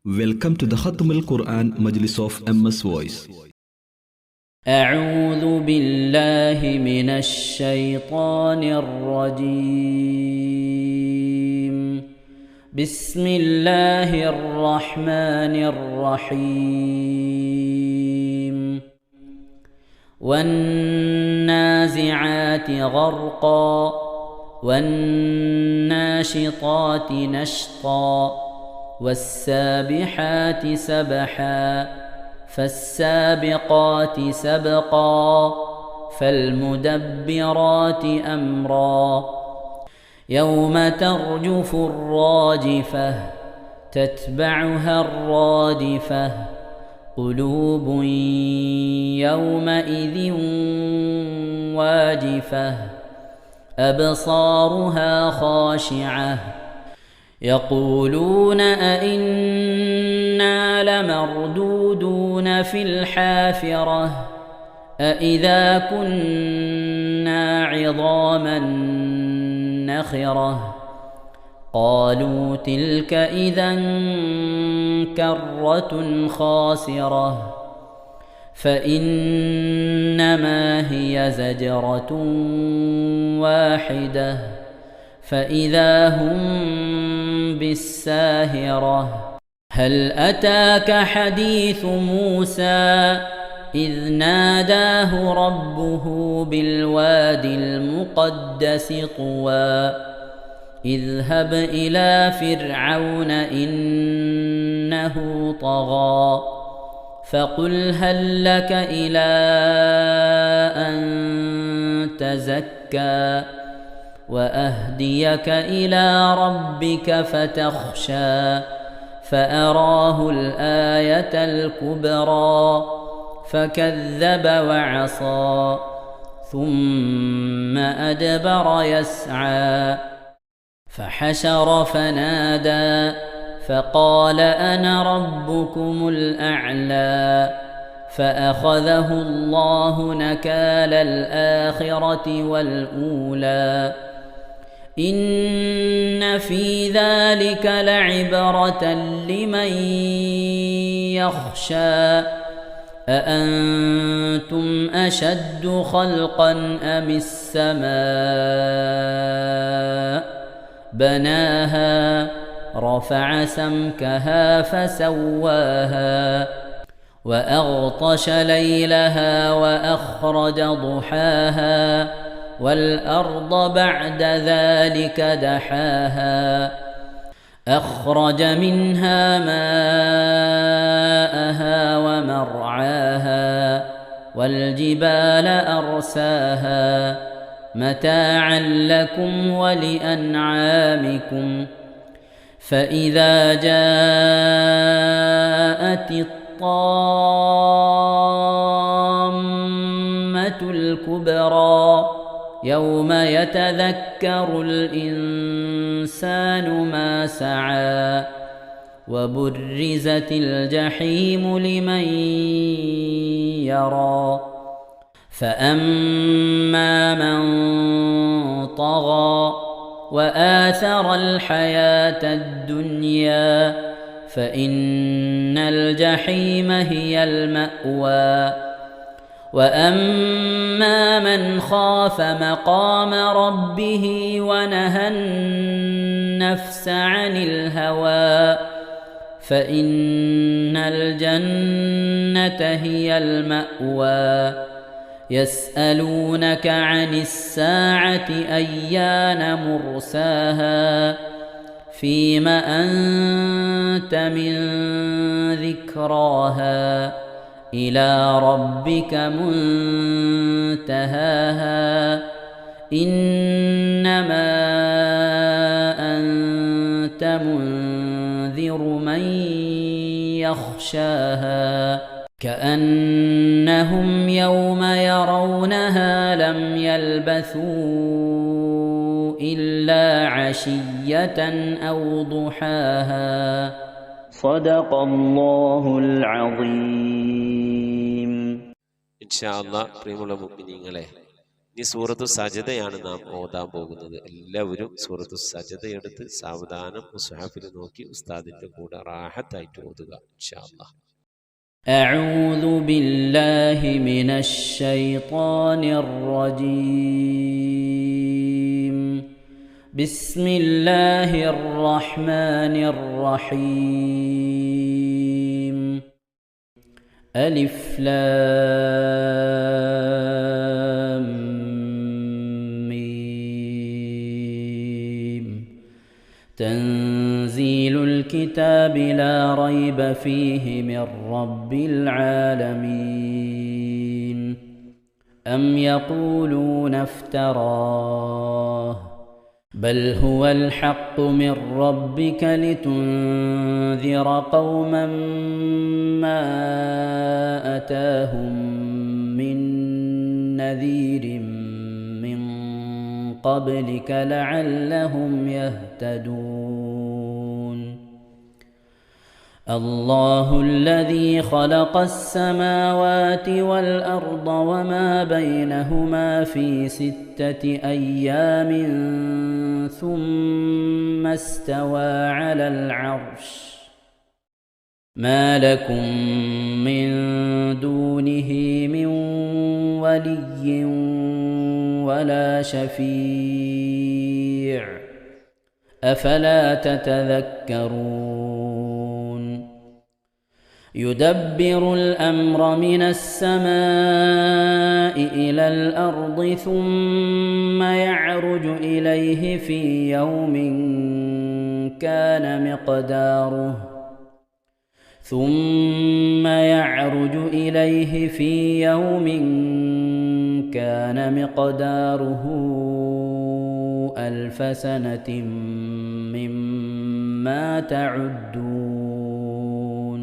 Welcome to the Khatm al-Quran Majlis of MS Voice. أعوذ بالله من الشيطان الرجيم. بسم الله الرحمن الرحيم. والنازعات غرقا والناشطات نشطا والسابحات سبحا فالسابقات سبقا فالمدبرات أمرا يوم ترجف الراجفة تتبعها الرادفة قلوب يومئذ واجفة أبصارها خاشعة يقولون أئنا لمردودون في الحافرة أئذا كنا عظاما نخرة قالوا تلك إذا كرة خاسرة فإنما هي زجرة واحدة فإذا هم بالساهرة هل أتاك حديث موسى إذ ناداه ربه بالوادي المقدس طوى اذهب إلى فرعون إنه طغى فقل هل لك إلى أن تزكى وأهديك إلى ربك فتخشى فأراه الآية الكبرى فكذب وعصى ثم أدبر يسعى فحشر فنادى فقال أنا ربكم الأعلى فأخذه الله نكال الآخرة والأولى إن في ذلك لعبرة لمن يخشى أأنتم أشد خلقا أم السماء بناها رفع سمكها فسواها وأغطش ليلها وأخرج ضحاها والأرض بعد ذلك دحاها أخرج منها ماءها ومرعاها والجبال أرساها متاعا لكم ولأنعامكم فإذا جاءت الطامة الكبرى يوم يتذكر الإنسان ما سعى وبرزت الجحيم لمن يرى فأما من طغى وآثر الحياة الدنيا فإن الجحيم هي المأوى وأما من خاف مقام ربه ونهى النفس عن الهوى فإن الجنة هي المأوى يسألونك عن الساعة أيان مرساها فيم أنت من ذكراها إلى ربك منتهاها إنما أنت منذر من يخشاها كأنهم يوم يرونها لم يلبثوا إلا عشية أو ضحاها صدق الله العظيم. ഇൻഷാ അല്ലാഹ് പ്രിയമുള്ള മുഅ്മിനീങ്ങളെ, ഇനി സൂറത്തു സജദയാണ് നാം ഓതാൻ പോകുന്നത്. എല്ലാവരും സൂറത്തു സജദ എടുത്ത് സാവധാനം മുസ്ഹഫിൽ നോക്കി ഉസ്താദിന്റെ കൂടെ റാഹത്തായിട്ട് ഓതുക ഇൻഷാ അല്ലാഹ്. أعوذ بالله من الشيطان الرجيم. بسم الله الرحمن الرحيم. ألف لام ميم. تنزيل الكتاب لا ريب فيه من رب العالمين. أم يقولون افتراه بل هو الحق من ربك لتنذر قوما ما أتاهم من نذير من قبلك لعلهم يهتدون. الله الذي خلق السماوات والأرض وما بينهما في 6 أيام ثم استوى على العرش. ما لكم من دونه من ولي ولا شفيع أفلا تتذكرون. يدبر الأمر من السماء إلى الأرض ثم يعرج إليه في يوم كان مقداره 1000 سنة مما تعدون.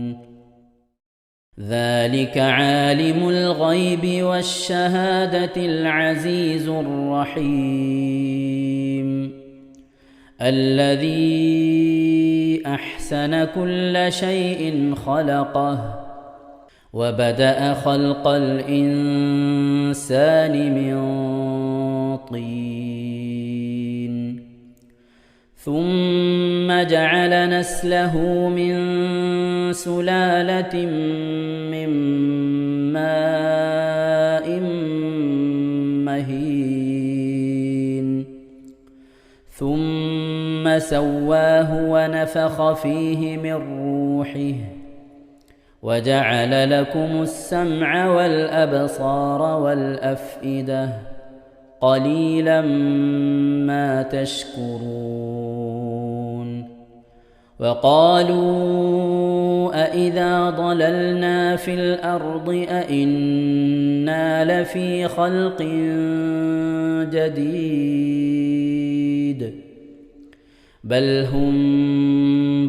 ذلك عالم الغيب والشهادة العزيز الرحيم. الذي أحسن كل شيء خلقه وبدأ خلق الإنسان من طين ثم جعل نسله من سلالة من ماء مهين ثم سواه ونفخ فيه من روحه وجعل لكم السمع والأبصار والأفئدة قليلا ما تشكرون. وقالوا أإذا ضللنا في الأرض أإنا لفي خلق جديد بل هم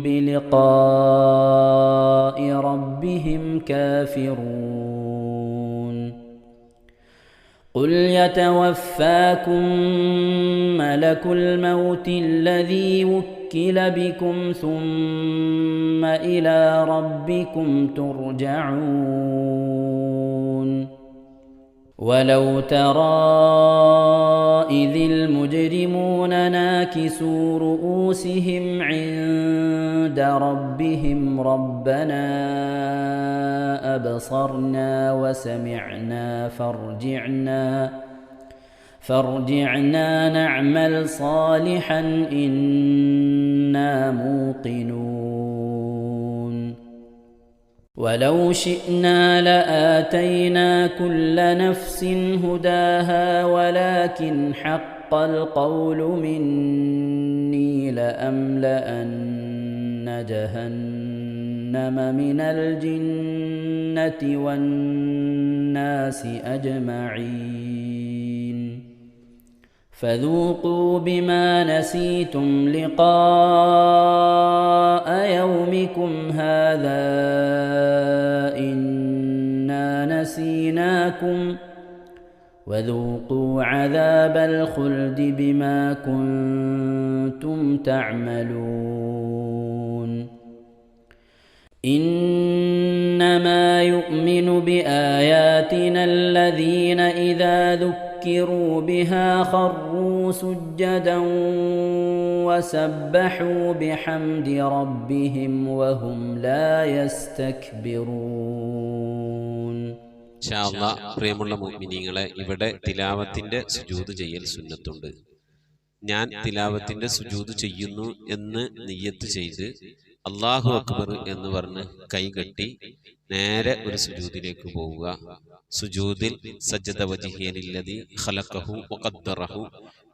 بلقاء ربهم كافرون. قل يتوفاكم ملك الموت الذي وكل بكم ثم إلى ربكم ترجعون. ولو ترى إذ المجرمون ناكسوا رؤوسهم عند ربهم ربنا أبصرنا وسمعنا فارجعنا نعمل صالحا إنا موقنون. ولو شئنا لآتينا كل نفس هداها ولكن حق القول مني لأملأن جهنم من الجنة والناس أجمعين. فذوقوا بما نسيتم لقاء يومكم هذا إنا نسيناكم وذوقوا عذاب الخلد بما كنتم تعملون. إنما يؤمن بآياتنا الذين إذا ذكروا ذكروا بها خروا سجدا وسبحوا بحمد ربهم وهم لا يستكبرون. ഇൻഷാ അല്ലാഹ് പ്രിയമുള്ള മുഅ്മിനീങ്ങളെ, ഇവിടെ തിലാവത്തിന്റെ സുജൂദ് ചെയ്യൽ സുന്നത്തുണ്ട്. ഞാൻ തിലാവത്തിന്റെ സുജൂദ് ചെയ്യുന്നു എന്ന് നിയ്യത്ത് ചെയ്ത് അല്ലാഹു അക്ബർ എന്ന് പറഞ്ഞ് കൈകെട്ടി നേരെ ഒരു സുജൂദിലേക്ക് പോവുക. സുജൂദിൽ സജ്ജദ വജ്ഹിയ ലില്ലദി ഖലഖഹു വഖദ്ദറഹു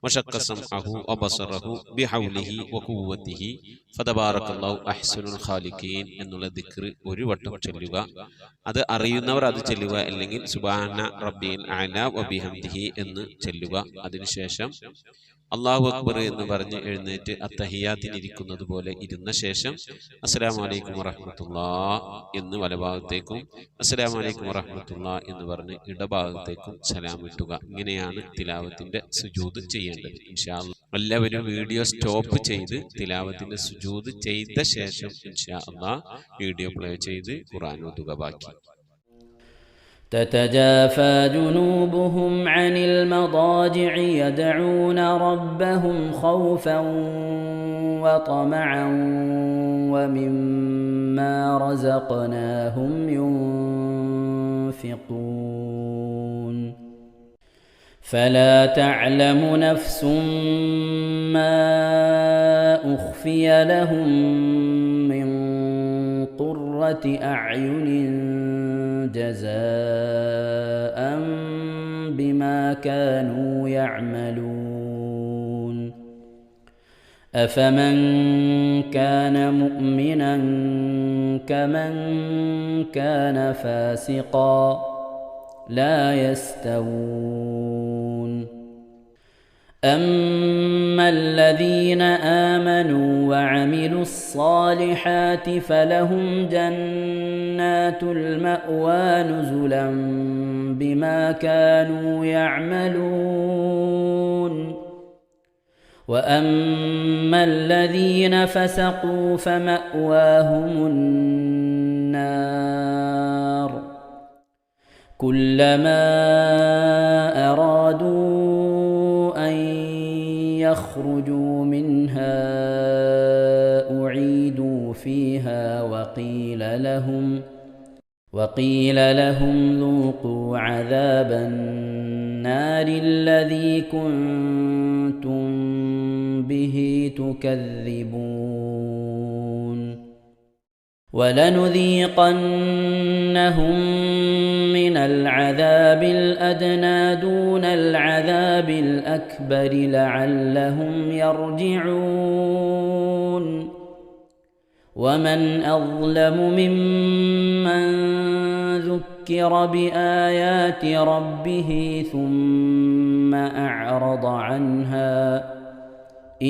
വശഖ്ഖ സംഅഹു വബസറഹു ബിഹൗലിഹി വഖുവ്വതിഹി ഫതബാറകല്ലാഹു അഹ്സനുൽ ഖാലിഖീൻ എന്നുള്ള ദിക്ർ ഒരു വട്ടം ചൊല്ലുക. അത് അറിയുന്നവർ അത് ചൊല്ലുക, അല്ലെങ്കിൽ സുബ്ഹാന റബ്ബിൽ അഅല വബിഹംദിഹി എന്ന് ചൊല്ലുക. അതിനുശേഷം അല്ലാഹു അക്ബർ എന്ന് പറഞ്ഞ് എഴുന്നേറ്റ് അത്തഹിയാത്തിനിരിക്കുന്നത് പോലെ ഇരുന്ന ശേഷം അസ്സലാമു അലൈക്കും വറഹ്മത്തുള്ളാഹ് എന്ന് വലഭാഗത്തേക്കും അസ്സലാമു അലൈക്കും വറഹ്മത്തുള്ളാഹ് എന്ന് പറഞ്ഞ് ഇടഭാഗത്തേക്കും സലാം ഇട്ടുക. ഇങ്ങനെയാണ് തിലാവത്തിന്റെ സുജൂദ് ചെയ്യേണ്ടത്. ഇൻഷാ അല്ലാഹ് എല്ലാവരും വീഡിയോ സ്റ്റോപ്പ് ചെയ്ത് തിലാവത്തിന്റെ സുജൂദ് ചെയ്ത ശേഷം ഇൻഷാ അല്ലാഹ് വീഡിയോ പ്ലേ ചെയ്ത് ഖുർആൻ ഓതുക. ബാക്കി تتجافى جنوبهم عن المضاجع يدعون ربهم خوفا وطمعا ومما رزقناهم ينفقون. فلا تعلم نفس ما أخفي لهم من قرة أعين جزاء بما كانوا يعملون. أفمن كان مؤمنا كمن كان فاسقا لا يستوون. أما الذين آمنوا وعملوا الصالحات فلهم جنات المأوى نزلا بما كانوا يعملون. وأما الذين فسقوا فمأواهم النار كلما أرادوا أن يخرجوا منها أعيدوا فيها وقيل لهم ذوقوا عذاب النار الذي كنتم به تكذبون. ولنذيقنهم من العذاب الأدنى دون العذاب الأكبر لعلهم يرجعون. ومن أظلم ممن ذكر بآيات ربه ثم أعرض عنها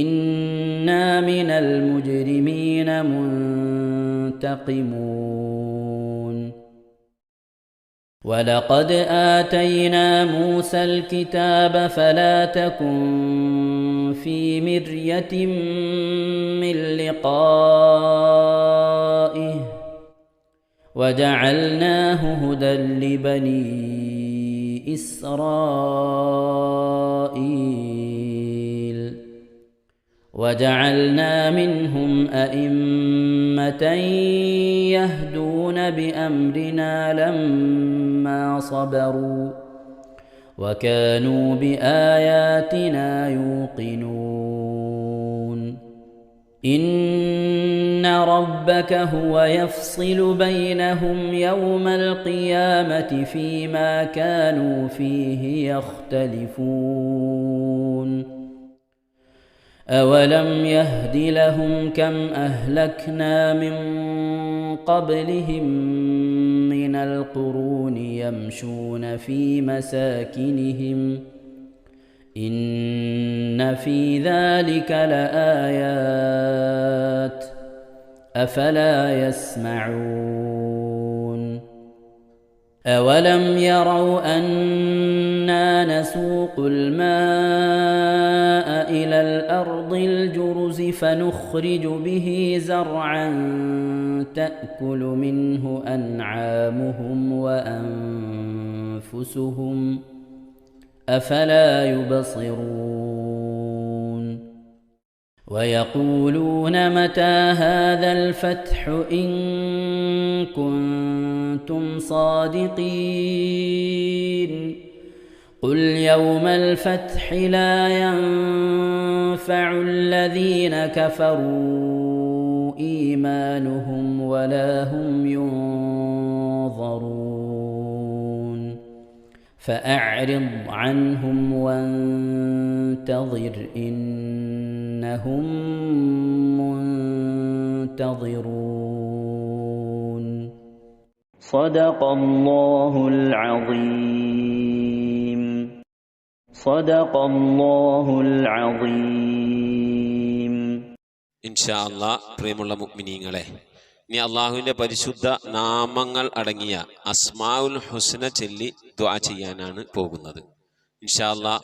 إنا من المجرمين منتقمون. ولقد آتينا موسى الكتاب فلا تكن في مرية من لقائه وجعلناه هدى لبني إسرائيل. وجعلنا منهم أئمة يهدون بأمرنا لما صبروا وكانوا بآياتنا يوقنون. إن ربك هو يفصل بينهم يوم القيامة فيما كانوا فيه يختلفون. أولم يهد لهم كم أهلكنا من قبلهم من القرون يمشون في مساكنهم إن في ذلك لآيات أفلا يسمعون. أولم يروا أنا نسوق الماء إلى الأرض الجرز فنخرج به زرعا تأكل منه أنعامهم وأنفسهم أفلا يبصرون ويقولون متى هذا الفتح إن كنتم صادقين قل يوم الفتح لا ينفع الذين كفروا إيمانهم ولا هم ينظرون فأعرض عنهم وانتظر إنهم منتظرون صدق الله العظيم صدق الله العظيم ഇൻഷാ അല്ലാഹ്. പ്രിയമുള്ള മുഅ്മിനീങ്ങളെ, ഇനി അള്ളാഹുവിൻ്റെ പരിശുദ്ധ നാമങ്ങൾ അടങ്ങിയ അസ്മാഉൽ ഹുസ്ന ചൊല്ലി ദുആ ചെയ്യാനാണ് പോകുന്നത്. ഇൻഷാ അല്ലാഹ്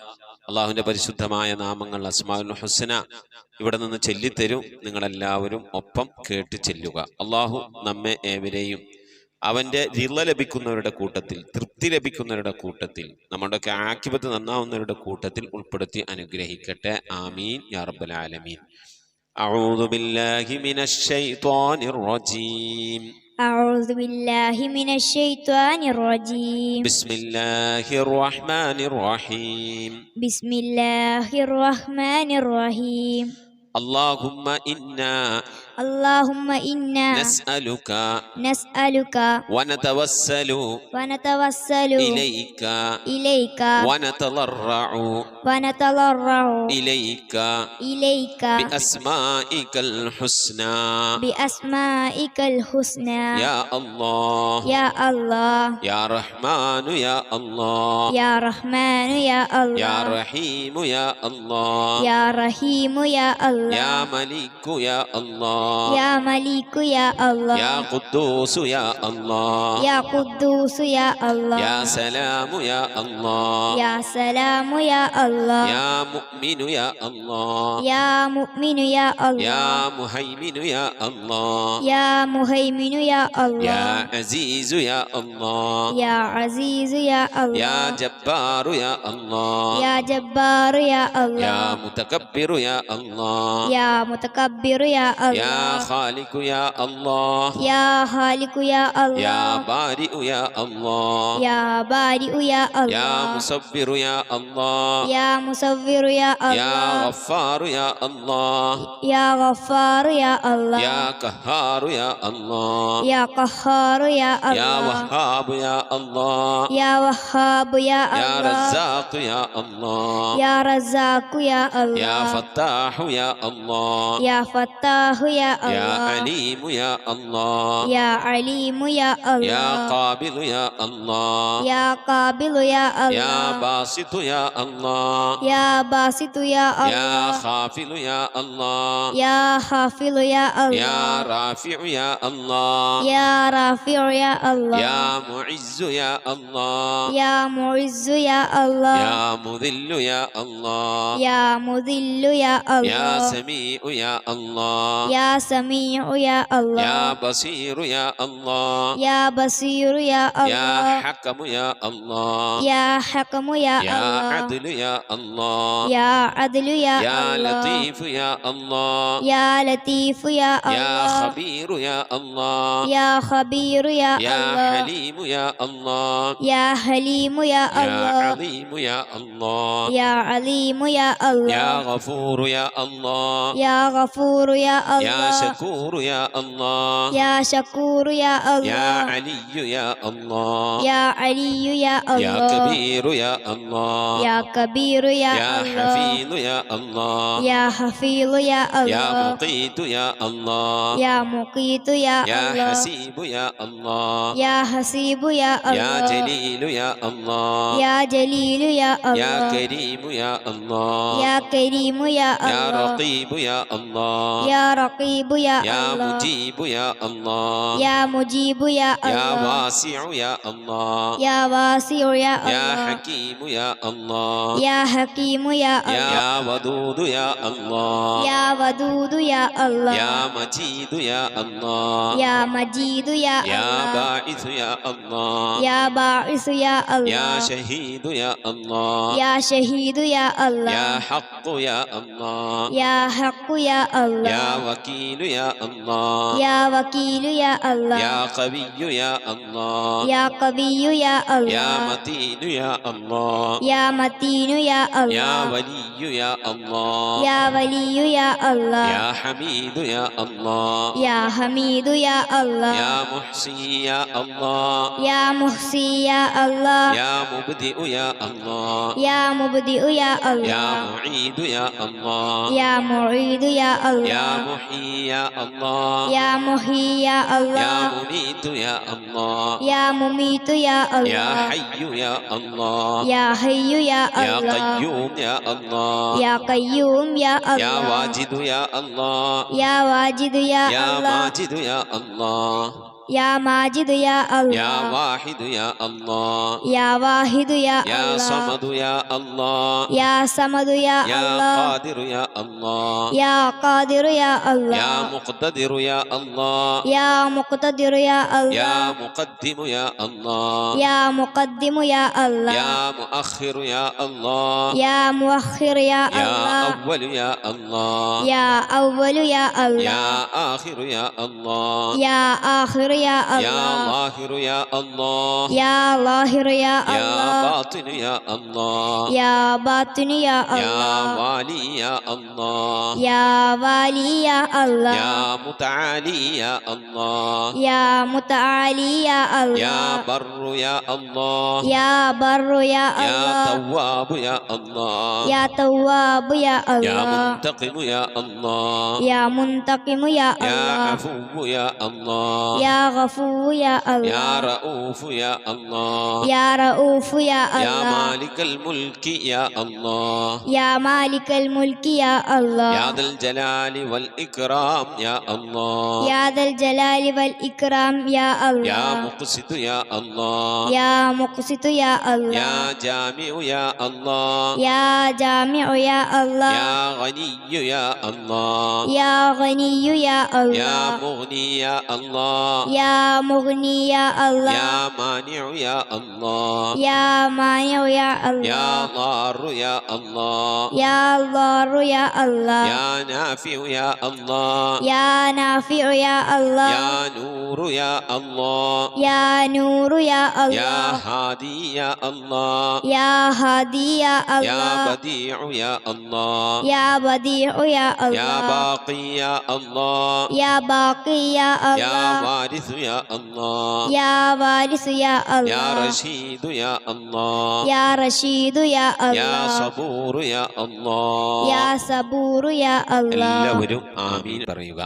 അള്ളാഹുവിൻ്റെ പരിശുദ്ധമായ നാമങ്ങൾ അസ്മാഉൽ ഹുസ്ന ഇവിടെ നിന്ന് ചൊല്ലിത്തരും. നിങ്ങളെല്ലാവരും ഒപ്പം കേട്ട് ചെല്ലുക. അള്ളാഹു നമ്മെ ഏവരെയും അവൻ്റെ റിള ലഭിക്കുന്നവരുടെ കൂട്ടത്തിൽ, തൃപ്തി ലഭിക്കുന്നവരുടെ കൂട്ടത്തിൽ, നമ്മുടെയൊക്കെ ആഖിബത്ത് നന്നാവുന്നവരുടെ കൂട്ടത്തിൽ ഉൾപ്പെടുത്തി അനുഗ്രഹിക്കട്ടെ. ആമീൻ യാ റബ്ബൽ ആലമീൻ. أعوذ بالله من الشيطان الرجيم. أعوذ بالله من الشيطان الرجيم. بسم الله الرحمن الرحيم. بسم الله الرحمن الرحيم. اللهم إنا نسألك ونتوسل إليك ونتضرع إليك بأسمائك الحسنى يا الله يا رحمن يا الله يا رحمن يا الله يا رحيم يا الله يا رحيم يا الله يا ملك يا الله يا ملك يا الله يا قدوس يا الله يا قدوس يا الله يا سلام يا الله يا سلام يا الله يا مؤمن يا الله يا مؤمن يا الله يا مهيمن يا الله يا مهيمن يا الله يا عزيز يا الله يا عزيز يا الله يا جبار يا الله يا جبار يا الله يا متكبر يا الله يا متكبر يا الله يا خالق يا الله يا خالق يا الله يا بارئ يا الله يا بارئ يا الله يا مصبر يا الله يا مصور يا الله يا غفار يا الله يا غفار يا الله يا قهار يا الله يا قهار يا الله يا وهاب يا الله يا وهاب يا الله يا رزاق يا الله يا رزاق يا الله يا فتاح يا الله يا فتاح يا الله يا عليم يا الله يا عليم يا الله يا قابل يا الله يا قابل يا الله يا باسط يا الله يا باسط يا الله يا خافل يا الله يا خافل يا الله يا رافع يا الله يا رافع يا الله يا معز يا الله يا معز يا الله يا مذل يا الله يا مذل يا الله يا سميع يا الله يا سميع يا الله يا بصير يا الله يا بصير يا الله يا حكم يا الله يا حكم يا يا الله عدل يا الله يا عدل يا يا الله لطيف يا الله يا لطيف يا يا الله خبير يا الله يا خبير يا يا الله حليم يا الله يا حليم يا يا الله عظيم يا الله يا عليم يا الله يا غفور يا الله يا غفور يا الله يا شكور يا الله يا شكور يا الله يا علي يا الله يا علي يا الله يا كبير يا الله يا كبير يا يا الله حفيظ يا الله يا حفيظ يا الله يا مقيت يا الله يا مقيت يا يا الله حسيب يا الله يا حسيب يا الله يا جليل يا الله يا جليل يا الله يا كريم يا الله يا كريم يا يا الله رقيب يا الله يا رقيب رقيب يا يا الله مجيب يا الله يا مجيب يا يا الله واسع يا الله يا واسع يا يا الله حكيم يا الله يا حكيم يا الله يا ودود يا الله يا ودود يا الله يا مجيد يا الله يا مجيد يا يا الله باعث يا الله يا باعث يا الله يا شهيد يا الله يا شهيد يا الله يا حق يا الله يا حق يا الله يا وكيل يا الله يا وكيل يا الله يا قوي يا الله يا قوي يا الله يا متين يا الله يا متين يا الله يا ولي يا الله يا ولي يا الله يا حميد يا الله يا حميد يا الله يا محصي يا الله يا محصي يا الله يا مبدئ يا الله يا مبدئ يا يا الله معيد يا الله يا معيد يا يا الله محيي يا الله يا محيي يا يا الله مميت يا الله يا مميت يا يا الله حي يا الله يا حي يا يا الله قيوم يا الله يا قيوم يا يا الله واجد يا الله يا واجد يا يا الله ماجد يا الله يا ماجد يا يا الله واحد يا الله يا واحد يا يا الله صمد يا الله يا صمد يا يا الله قادر يا الله يا قادر يا يا الله مقتدر يا الله يا مقتدر يا يا الله مقدم يا الله يا مقدم يا الله يا مؤخر يا الله يا مؤخر يا يا الله أول يا الله يا أول يا الله يا آخر يا الله يا آخر يا يا الله ظاهر يا الله يا ظاهر يا يا الله باطن يا الله يا باطن يا يا الله والي يا الله يا والي يا الله يا متعالي يا الله يا متعالي يا يا الله بر يا الله يا بر يا يا الله تواب يا الله يا تواب يا يا الله منتقم يا الله يا منتقم يا يا الله عفو يا الله يا غفور يا يا الله رؤوف يا الله يا رؤوف يا يا الله مالك الملك يا الله يا مالك الملك يا الله يا ذا الجلال والإكرام يا الله يا ذا الجلال والإكرام يا يا الله مقسط يا الله يا مقسط يا الله يا جامع يا الله يا جامع يا الله يا غني يا الله يا غني يا يا الله مغني يا الله يا مغني يا الله يا مانع يا الله يا مانع يا يا الله ضار يا الله يا ضار يا الله يا نافع يا الله يا نافع يا الله يا نور يا الله يا نور يا يا الله هادي يا الله يا هادي يا يا الله بديع يا الله يا بديع يا يا الله باقي يا الله يا باقي يا يا الله وارث يا الله يا وارث يا يا الله رشيد يا الله يا رشيد يا يا الله صبور يا الله يا صبور يا الله എല്ലാവരും ആമീൻ പറയുക.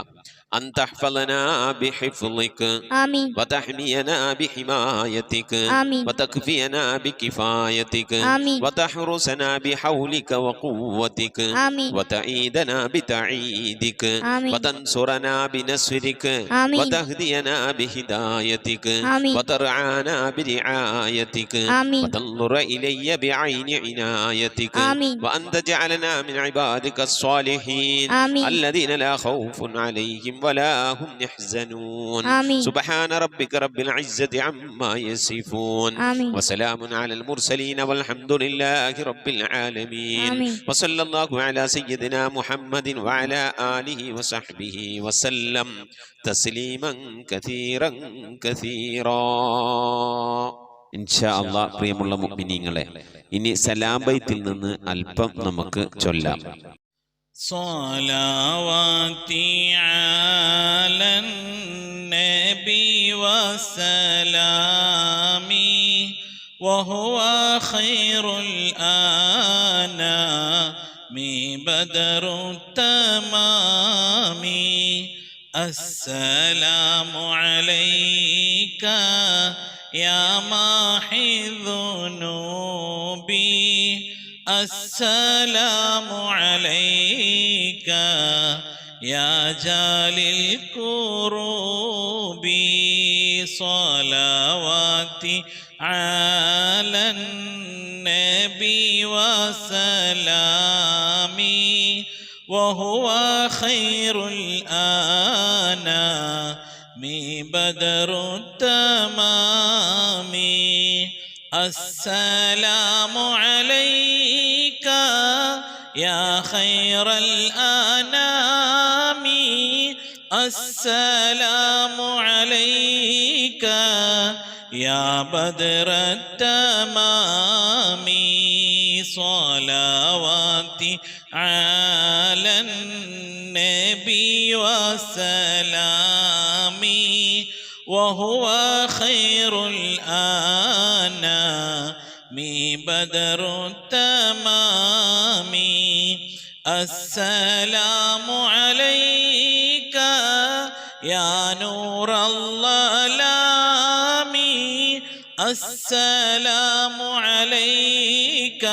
أن تحفظنا بحفظك آمين وتحمينا بحمايتك آمين وتكفينا بكفايتك آمين وتحرسنا بحولك وقوتك آمين وتعيدنا بتعيدك آمين وتنصرنا بنصرك آمين وتهدينا بهدايتك آمين وترعانا برعايتك آمين وتنظر إلي بعين عنايتك آمين وأن تجعلنا من عبادك الصالحين آمين الذين لا خوف عليهم ولا هم يحزنون آمين سبحان ربك رب العزة عما يصفون آمين وسلام على المرسلين والحمد لله رب العالمين آمين وصلى الله على سيدنا محمد وعلى آله وصحبه وسلم تسليما كثيرا كثيرا ഇൻഷാ അല്ലാഹ്. പ്രിയമുള്ള മുഅ്മിനീങ്ങളെ, ഇനി സലാം ബൈത്തിൽ നിന്ന് അല്പം നമുക്ക് ചൊല്ലാം. صلواتي على النبي وسلامي وهو خير الأنام بدر التمام السلام عليك يا ماحي ذنوبي السلام عليك يا جالي الكروب صلواتي على النبي وسلامي وهو خير الأنام بدر التمام السلام عليك يا خير الأنام السلام عليك يا بدر التمام صلواتي على النبي وسلامي وهو خير الأنام بدر التمام السلام عليك يا نور الظلام السلام عليك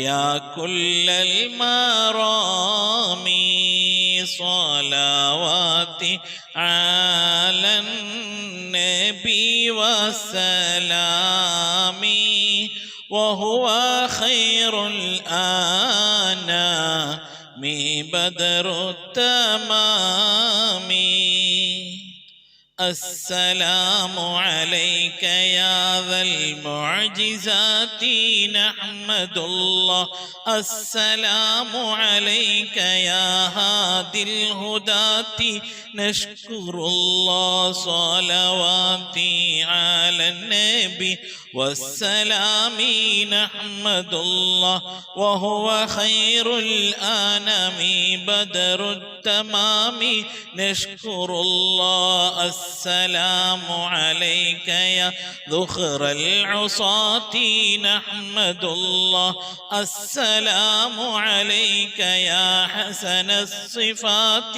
يا كل المرام صلواتي على النبي وسلامي وهو خير الأنام بدر التمام السلام عليك يا ذا المعجزات نحمد الله السلام عليك يا هادي الهداة نشكر الله صلواتي على النبي والسلام نحمد الله وهو خير الأنام بدر التمام نشكر الله السلام عليك يا ذخر العصاة نحمد الله السلام عليك يا حسن الصفات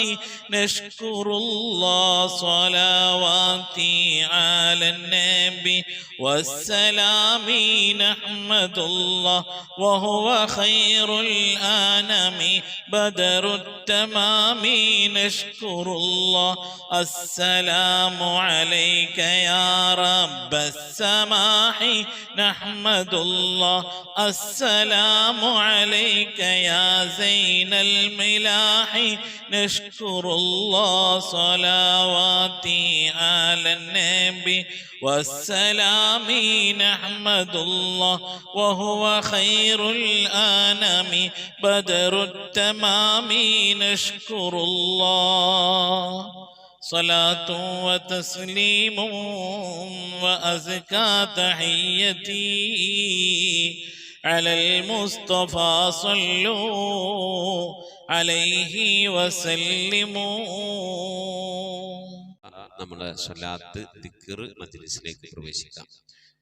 نشكر الله صلواتي على النبي والسلام نحمد الله وهو خير الأنام بدر التمام نشكر الله السلام عليك يا رب السماح نحمد الله السلام عليك يا زين الملاح نشكر الله صلواتي على النبي والسلام نحمد الله وهو خير الأنام بدر التمام نشكر الله صلاة وتسليم وأزكى تحيتي على المصطفى صلوا عليه وسلموا നമ്മുടെ സ്വലാത്ത് ദിക്ർ മജ്ലിസിലേക്ക് പ്രവേശിക്കാം.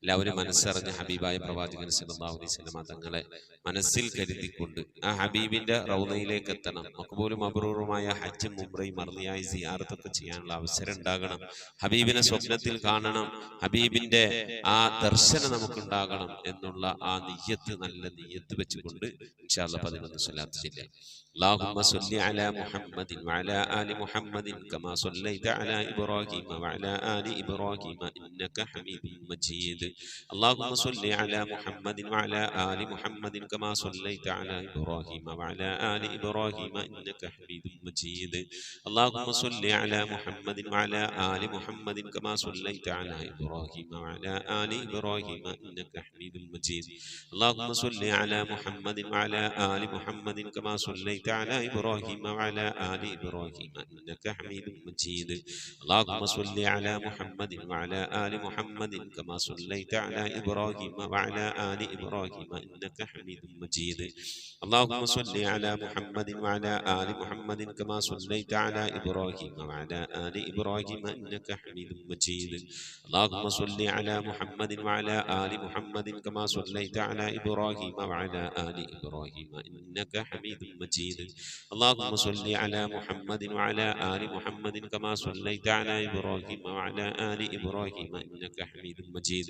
എല്ലാവരും മനസ്സറിഞ്ഞ ഹബീബായ പ്രവാചകൻ സല്ലല്ലാഹു അലൈഹി വസല്ലം തങ്ങളെ മനസ്സിൽ കരുതിക്കൊണ്ട് ആ ഹബീബിന്റെ റൗദയിലേക്ക് എത്തണം. മഖ്ബൂലും മബ്റൂറുമായ ഹജ്ജും ഉംറയും മർദിയായി സിയാറത്തൊക്കെ ചെയ്യാനുള്ള അവസരം ഉണ്ടാകണം. ഹബീബിനെ സ്വപ്നത്തിൽ കാണണം, ഹബീബിന്റെ ആ ദർശനം നമുക്കുണ്ടാകണം എന്നുള്ള ആ നിയ്യത്ത്, നല്ല നിയ്യത്ത് വെച്ചുകൊണ്ട് ഇൻഷാ അല്ലാഹ് 11 സ്വലാത്ത് ചൊല്ലാം. اللهم صل على محمد وعلى آل محمد كما صليت على إبراهيم وعلى آل إبراهيم إنك حميد مجيد. اللهم صل على محمد وعلى آل محمد كما صليت على إبراهيم وعلى آل إبراهيم إنك حميد مجيد. اللهم صل على محمد وعلى آل محمد كما صليت على إبراهيم وعلى آل إبراهيم إنك حميد مجيد. اللهم صل على محمد وعلى آل محمد كما صليت على إبراهيم وعلى آل إبراهيم إنك حميد مجيد. اللهم صل على محمد وعلى آل محمد كما صليت على إبراهيم وعلى آل إبراهيم إنك حميد مجيد. اللهم صل على محمد وعلى آل محمد كما صليت على إبراهيم وعلى آل إبراهيم إنك حميد مجيد. اللهم صل على محمد وعلى آل محمد كما صليت على إبراهيم وعلى آل إبراهيم إنك حميد مجيد. اللهم صل على محمد وعلى آل محمد كما صليت على إبراهيم وعلى آل إبراهيم إنك حميد مجيد.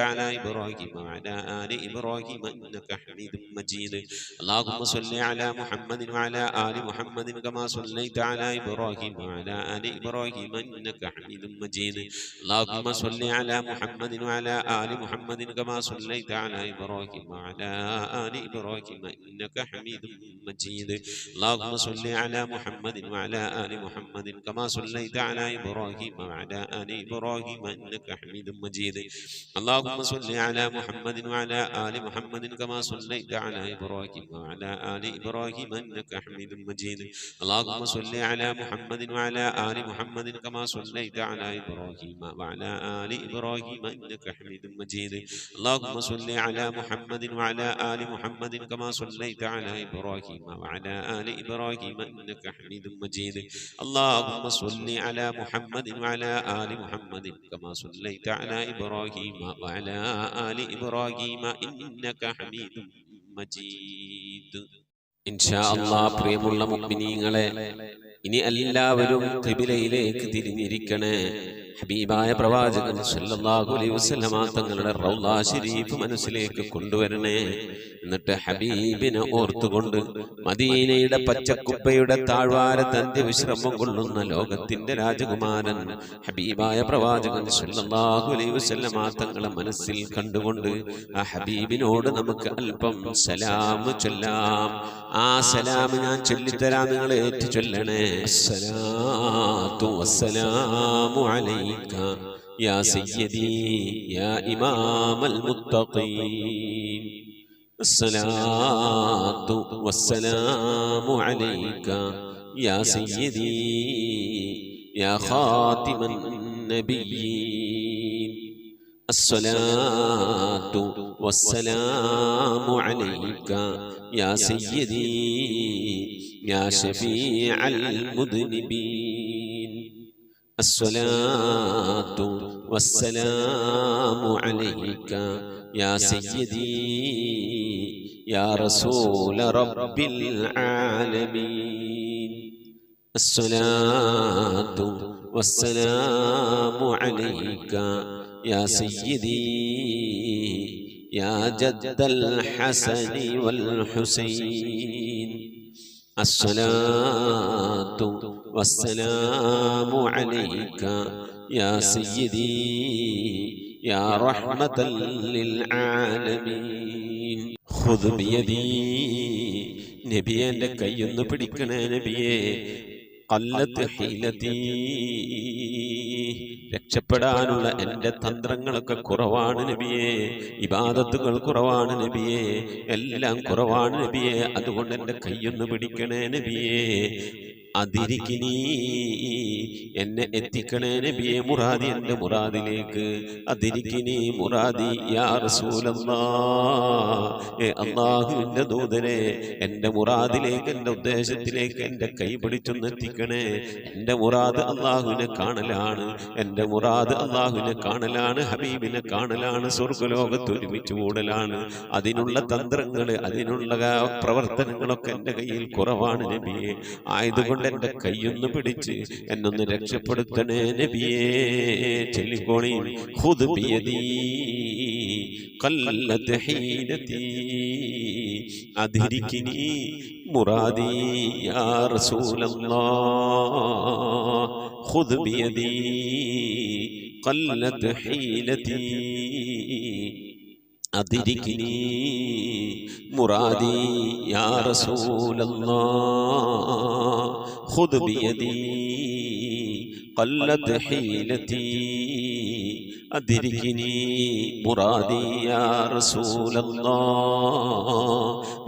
على إبراهيم وعلى آل إبراهيم إنك حميد مجيد اللهم صل على محمد وعلى آل محمد كما صليت على إبراهيم وعلى آل إبراهيم إنك حميد مجيد اللهم صل على محمد وعلى آل محمد كما صليت على إبراهيم وعلى آل إبراهيم إنك حميد مجيد اللهم صل على محمد وعلى آل محمد كما صليت على إبراهيم وعلى آل إبراهيم إنك حميد مجيد اللهم صل على محمد وعلى آل محمد كما صليت على إبراهيم وعلى آل إبراهيم إنك حميد مجيد اللهم صل على محمد وعلى آل محمد كما صليت على إبراهيم وعلى آل إبراهيم إنك حميد مجيد اللهم صل على محمد وعلى آل محمد كما صليت على إبراهيم وعلى آل إبراهيم إنك حميد مجيد اللهم صل على محمد وعلى آل محمد كما صليت على إبراهيم وعلى آل إبراهيم إنك حميد مجيد إن شاء الله പ്രിയമുള്ള മുഅ്മിനീങ്ങളെ ഇനി എല്ലാവരും ഖിബിലയിലേക്ക് തിരിഞ്ഞിരിക്കണേ ഹബീബായ പ്രവാചകൻ സല്ലല്ലാഹു അലൈഹി വസല്ലമ തങ്ങളുടെ റൗള ശരീഫ് മനസ്സിലേക്ക് കൊണ്ടുവരണേ എന്നിട്ട് ഹബീബിനെ ഓർത്തുകൊണ്ട് മദീനയുടെ പച്ചക്കുപ്പയുടെ താഴ്വാരത്ത് അന്ത്യവിശ്രമം കൊള്ളുന്ന ലോകത്തിന്റെ രാജകുമാരൻ ഹബീബായ പ്രവാചകൻ സല്ലല്ലാഹു അലൈഹി വസല്ലമ തങ്ങളെ മനസ്സിൽ കണ്ടുകൊണ്ട് ആ ഹബീബിനോട് നമുക്ക് അല്പം സലാം ചൊല്ലാം ആ സലാം ഞാൻ ചൊല്ലിത്തരാം നിങ്ങൾ ഏറ്റു ചൊല്ലണേ അസ്സലാത്തു വസ്സലാമു അലൈക യാ സയ്യിദി യാ ഇമാമൽ മുത്തഖീൻ الصلاة والسلام عليك يا سيدي يا خاتم النبيين الصلاة والسلام عليك يا سيدي يا شفيع المذنبين الصلاة والسلام عليك يا سيدي يا رسول رب العالمين الصلاة والسلام عليك يا سيدي يا جد الحسن والحسين الصلاة والسلام عليك يا سيدي يا رحمة للعالمين خذ بيدي നബിയെ എൻ്റെ കൈയൊന്ന് പിടിക്കണേ നബിയെ ഖല്ലത്ത് ഹീലതി രക്ഷപ്പെടാനുള്ള എൻ്റെ തന്ത്രങ്ങളൊക്കെ കുറവാണ് നബിയെ ഇബാദത്തുകൾ കുറവാണ് നബിയെ എല്ലാം കുറവാണ് നബിയെ അതുകൊണ്ട് എൻ്റെ കൈയൊന്ന് പിടിക്കണേ നബിയെ അതിരിക്കിനി എന്നെ എത്തിക്കണേ നബിയെ മുറാദി എൻ്റെ മുറാദിലേക്ക് അതിരിക്കിനി മുറാദി യാ റസൂലല്ലാഹ് അല്ലാഹുവിൻ്റെ ദൂതനെ എൻ്റെ മുറാദിലേക്ക് എൻ്റെ ഉദ്ദേശത്തിലേക്ക് എൻ്റെ കൈ പിടിച്ചൊന്ന് എത്തിക്കണേ എൻ്റെ മുറാദ് അല്ലാഹുവിനെ കാണലാണ് എൻ്റെ മുറാദ് അല്ലാഹുവിനെ കാണലാണ് ഹബീബിനെ കാണലാണ് സ്വർഗ്ഗലോകത്ത് ഒരുമിച്ച് കൂടലാണ് അതിനുള്ള തന്ത്രങ്ങൾ അതിനുള്ള പ്രവർത്തനങ്ങളൊക്കെ എൻ്റെ കയ്യിൽ കുറവാണ് നബിയെ ആയതുകൊണ്ട് എൻ്റെ കൈയൊന്ന് പിടിച്ച് എന്നൊന്ന് രക്ഷപ്പെടുത്തണേ നബിയേ ചൊല്ലിക്കോളി ഖുദ് ബിയദി ഖല്ലത്ത് ഹീലതി അദ്രികിനി മുറാദി യാ റസൂലല്ലാഹ് ഖുദ് ബിയദി ഖല്ലത്ത് ഹീലതി أدركني مرادي يا رسول الله خذ بيدي قلت حيلتي أدركني مرادي يا رسول الله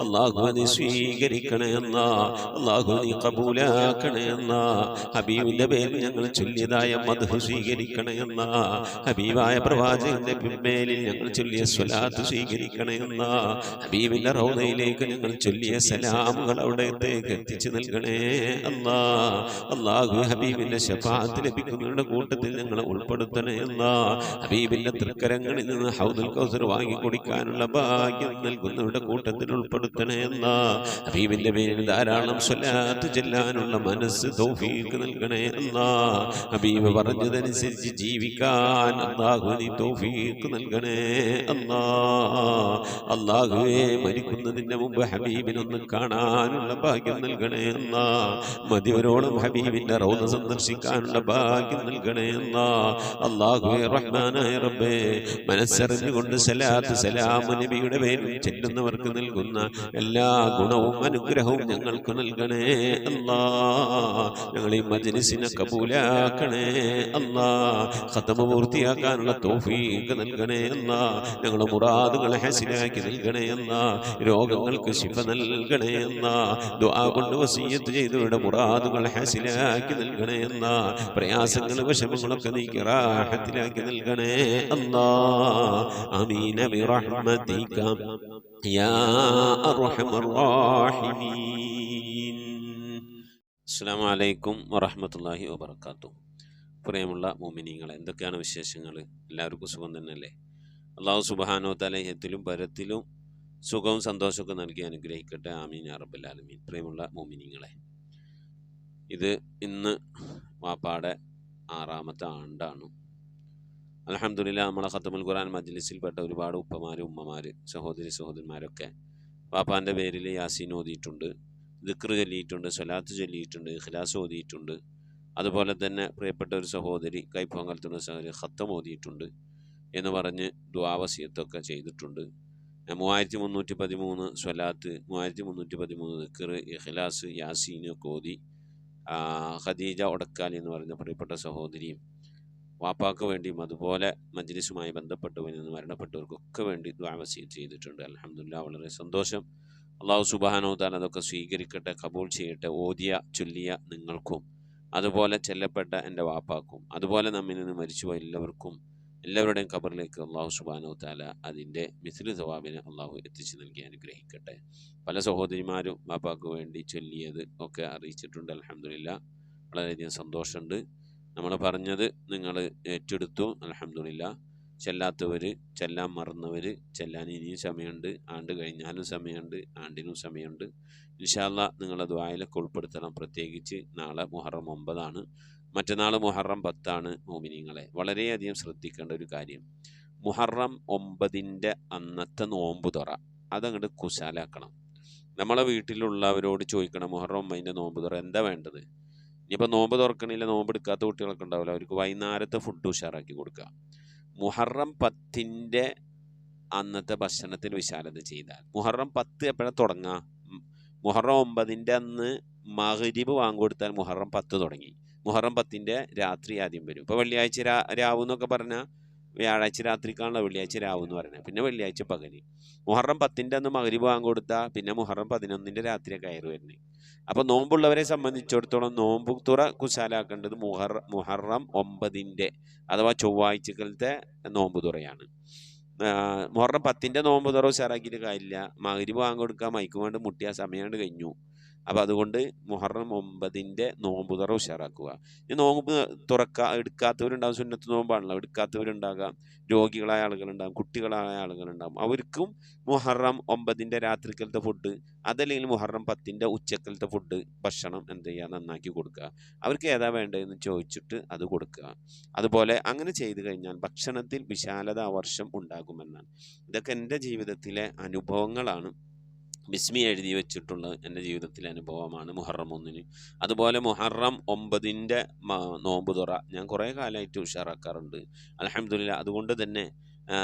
അള്ളാഹുവിനെ സ്വീകരിക്കണേ അല്ലാ അള്ളാഹുവിനെ കബൂലാക്കണേ അല്ലാ ഹബീബിന്റെ പേരിൽ ഞങ്ങൾ ചൊല്ലിയതായ മദ്ഹ് സ്വീകരിക്കണേ അല്ലാ ഹബീബായ പ്രവാചകന്റെ മേലിൽ ഞങ്ങൾ ചൊല്ലിയ സ്വലാത്ത് സ്വീകരിക്കണേ അല്ലാ ഹബീബിന്റെ റൗദയിലേക്ക് ഞങ്ങൾ ചൊല്ലിയ സലാമുകൾ അവിടത്തേക്ക് എത്തിച്ചു നൽകണേ അല്ലാ അള്ളാഹു ഹബീബിന്റെ ശഫാഅത്ത് ലഭിക്കുന്നവരുടെ കൂട്ടത്തിൽ ഞങ്ങളെ ഉൾപ്പെടുത്തണേ അല്ലാ. ഹബീബിന്റെ തൃക്കരങ്ങളിൽ നിന്ന് ഹൗദുൽ കൗസർ വാങ്ങി കുടിക്കാനുള്ള ഭാഗ്യം നൽകുന്നവരുടെ കൂട്ടത്തിൽ ഉൾപ്പെടുത്തണേ അല്ലാ. ഹബീബിന്റെ പേരിൽ ധാരാളം സ്വലാത്ത് ചെല്ലാനുള്ള മനസ്സ് തൗഫീഖ് നൽകണേ അല്ലാ. ഹബീബ് പറഞ്ഞതനുസരിച്ച് ജീവിക്കാൻ അല്ലാഹു നീ തൗഫീഖ് നൽകണേ അല്ലാ. അല്ലാഹുവേ, മരിക്കുന്നതിന്റെ മുമ്പ് ഹബീബിനൊന്ന് കാണാനുള്ള ഭാഗ്യം നൽകണേ അല്ലാ. മതിവരോളം ഹബീബിന്റെ റൗള സന്ദർശിക്കാനുള്ള ഭാഗ്യം നൽകണേ അല്ലാ. അല്ലാഹുവേ റഹ്മാനായ റബ്ബേ, മനസ്സറിഞ്ഞുകൊണ്ട് സലാത്ത് സലാം നബിയുടെ പേരിൽ ചെല്ലുന്നവർക്ക് നൽകുന്ന എല്ലാ ഗുണവും അനുഗ്രഹവും ഞങ്ങൾക്ക് നൽകണേ അല്ലാ. ഞങ്ങൾ ഈ മജ്‌ലിസിനെ കബൂലാക്കണേ അല്ലാ. ഖത്മ പൂർത്തിയാക്കാനുള്ള തൗഫീഖ് നൽകണേ അല്ലാ. ഞങ്ങളുടെ മുറാദുകളെ ഹസിലാക്കി നൽകണേ അല്ലാ. രോഗങ്ങൾക്ക് ശിഫ നൽകണേ അല്ലാ. ദുആ കൊണ്ട് വസിയ്യത്ത് ചെയ്തവരുടെ മുറാദുകൾ ഹസിലാക്കി നൽകണേ അല്ലാ. പ്രയാസങ്ങൾ വിഷമങ്ങളൊക്കെ നീക്കി റാഹത്തിലാക്കി നൽകണേ അല്ലാ. ആമീൻ ബിറഹ്മതിക യാ അർഹമർ റഹീമീൻ. അസ്സലാമു അലൈക്കും വറഹ്മത്തുള്ളാഹി വബറകാതുഹു. പ്രിയമുള്ള മുഅ്മിനീങ്ങളെ, എന്തൊക്കെയാണ് വിശേഷങ്ങൾ? എല്ലാവർക്കും സുഖം തന്നെയല്ലേ? അല്ലാഹു സുബ്ഹാനഹു വ തആല ഇഹത്തിലും പരത്തിലും സുഖവും സന്തോഷമൊക്കെ നൽകി അനുഗ്രഹിക്കട്ടെ. ആമീൻ യാ റബ്ബൽ ആലമീൻ. പ്രിയമുള്ള മുഅ്മിനീങ്ങളെ, ഇത് ഇന്ന് വാപ്പാടെ 6ാമത്തെ ആണ്ടാണ്. അൽഹംദുലില്ലാ, നമ്മളെ ഖത്മുൽ ഖുർആൻ മജ്‌ലിസിൽപ്പെട്ട ഒരുപാട് ഉപ്പമാര്, ഉമ്മമാര്, സഹോദരന്മാരൊക്കെ വാപ്പാൻ്റെ പേരിൽ യാസീൻ ഓതിയിട്ടുണ്ട്, ദിക്ർ ചൊല്ലിയിട്ടുണ്ട്, സ്വലാത്ത് ചൊല്ലിയിട്ടുണ്ട്, ഇഖ്ലാസ് ഓതിയിട്ടുണ്ട്. അതുപോലെ തന്നെ പ്രിയപ്പെട്ട ഒരു സഹോദരി, കൈപ്പങ്ങലത്തുള്ള സഹോദരി ഖത്തം ഓതിയിട്ടുണ്ട് എന്ന് പറഞ്ഞ് ദുആ വസിയത്തൊക്കെ ചെയ്തിട്ടുണ്ട്. 3313 സ്വലാത്ത്, 3313 ദിക്ർ, ഇഖ്ലാസ്, യാസീൻ ഒക്കെ ഓതി ഖദീജ ഒടക്കാലി എന്ന് പറയുന്ന പ്രിയപ്പെട്ട സഹോദരിയും വാപ്പാക്ക് വേണ്ടിയും അതുപോലെ മജ്‌ലിസുമായി ബന്ധപ്പെട്ടവരിൽ നിന്ന് മരണപ്പെട്ടവർക്കൊക്കെ വേണ്ടി ദുആ വസിയത്ത് ചെയ്തിട്ടുണ്ട്. അൽഹംദുലില്ലാഹ്, വളരെ സന്തോഷം. അല്ലാഹു സുബ്ഹാനഹു വ തആല അതൊക്കെ സ്വീകരിക്കട്ടെ, കബൂൽ ചെയ്യട്ടെ. ഓതിയ ചൊല്ലിയ നിങ്ങൾക്കും അതുപോലെ ചെല്ലപ്പെട്ട എൻ്റെ വാപ്പാക്കും അതുപോലെ നമ്മിൽ നിന്ന് മരിച്ചുപോയ എല്ലാവരുടെയും ഖബറിലേക്ക് അല്ലാഹു സുബ്ഹാനഹു വ തആല അതിൻ്റെ മിസ്ലു സവാബിനെ അല്ലാഹു എത്തിച്ചു നൽകി അനുഗ്രഹിക്കട്ടെ. പല സഹോദരിമാരും വാപ്പാക്ക് വേണ്ടി ചൊല്ലിയത് ഒക്കെ അറിയിച്ചിട്ടുണ്ട്. അൽഹംദുലില്ലാഹ്, വളരെയധികം സന്തോഷമുണ്ട്. നമ്മൾ പറഞ്ഞത് നിങ്ങൾ ഏറ്റെടുത്തു. അൽഹംദുലില്ലാഹ്. ചെല്ലാത്തവർ, ചെല്ലാൻ മറന്നവർ, ചെല്ലാൻ ഇനിയും സമയമുണ്ട്. ആണ്ട് കഴിഞ്ഞാലും സമയമുണ്ട്, ആണ്ടിനും സമയമുണ്ട്. ഇൻഷാ അല്ലാഹ് നിങ്ങൾ ദുആയിലൊക്കെ ഉൾപ്പെടുത്തണം. പ്രത്യേകിച്ച് നാളെ മുഹറം 9 മറ്റന്നാൾ മുഹറം 10 മുഅ്മിനീങ്ങളെ. വളരെയധികം ശ്രദ്ധിക്കേണ്ട ഒരു കാര്യം, മുഹറം 9 അന്നത്തെ നോമ്പ് തുറ അതങ്ങോട്ട് കുശാലാക്കണം. നമ്മളെ വീട്ടിലുള്ളവരോട് ചോദിക്കണം, മുഹറം 9 നോമ്പ് തുറ എന്താ വേണ്ടത്? ഇനിയിപ്പോൾ നോമ്പ് തുറക്കണില്ല, നോമ്പ് എടുക്കാത്ത കുട്ടികളൊക്കെ ഉണ്ടാവില്ല, അവർക്ക് വൈകുന്നേരത്തെ ഫുഡ് ഉഷാറാക്കി കൊടുക്കുക. മുഹറം 10 അന്നത്തെ ഭക്ഷണത്തിൽ വിശാലത ചെയ്താൽ മുഹറം 10 എപ്പോഴാണ് തുടങ്ങുക? മുഹറം 9 അന്ന് മഗ്‌രിബ് വാങ്ങിക്കൊടുത്താൽ മുഹറം 10 തുടങ്ങി. മുഹറം 10 രാത്രി ആദ്യം വരും. ഇപ്പോൾ വെള്ളിയാഴ്ച രാവ് എന്നൊക്കെ പറഞ്ഞാൽ വ്യാഴാഴ്ച രാത്രിക്കാണല്ലോ വെള്ളിയാഴ്ച രാവ് എന്ന് പറയുന്നത്, പിന്നെ വെള്ളിയാഴ്ച പകല്. മുഹറം 10 അന്ന് മഗ്‌രിബ് വാങ്ങിക്കൊടുത്താൽ പിന്നെ മുഹറം 11 രാത്രി കയറി വരുന്നത്. അപ്പോൾ നോമ്പുള്ളവരെ സംബന്ധിച്ചിടത്തോളം നോമ്പ് തുറ കുശാലാക്കേണ്ടത് മുഹറം 9 അഥവാ ചൊവ്വാഴ്ചകളത്തെ നോമ്പ് തുറയാണ്. മുഹറം 10 നോമ്പ് തുറ ഉഷാറാക്കിയിട്ട് കാര്യമില്ല. മഗ്‌രിബ് വാങ്ങിക്കൊടുക്കുക, മൈക്ക് കൊണ്ട് മുട്ടിയ സമയമാണ് കഴിഞ്ഞു. അപ്പോൾ അതുകൊണ്ട് മുഹറം 9 നോമ്പ് തുറ ഉഷാറാക്കുക. ഈ നോമ്പ് എടുക്കാത്തവരുണ്ടാകും, സുന്നത്ത് നോമ്പാണല്ലോ, എടുക്കാത്തവരുണ്ടാകാം, രോഗികളായ ആളുകളുണ്ടാകും, കുട്ടികളായ ആളുകളുണ്ടാകും. അവർക്കും മുഹറം 9 രാത്രിക്കലത്തെ ഫുഡ് അതല്ലെങ്കിൽ മുഹറം 10 ഉച്ചക്കലത്തെ ഫുഡ് ഭക്ഷണം എന്ത് ചെയ്യുക, നന്നാക്കി കൊടുക്കുക. അവർക്ക് ഏതാ വേണ്ടതെന്ന് ചോദിച്ചിട്ട് അത് കൊടുക്കുക. അതുപോലെ അങ്ങനെ ചെയ്തു കഴിഞ്ഞാൽ ഭക്ഷണത്തിൽ വിശാലത ആ വർഷം ഉണ്ടാകുമെന്നാണ്. ഇതൊക്കെ എൻ്റെ ജീവിതത്തിലെ അനുഭവങ്ങളാണ്. ബിസ്മി എഴുതി വെച്ചിട്ടുള്ള എൻ്റെ ജീവിതത്തിലെ അനുഭവമാണ് മുഹറം 1. അതുപോലെ മുഹറം 9 നോമ്പ് തുറ ഞാൻ കുറേ കാലമായിട്ട് ഉഷാറാക്കാറുണ്ട്. അൽഹംദുലില്ലാഹ്. അതുകൊണ്ട് തന്നെ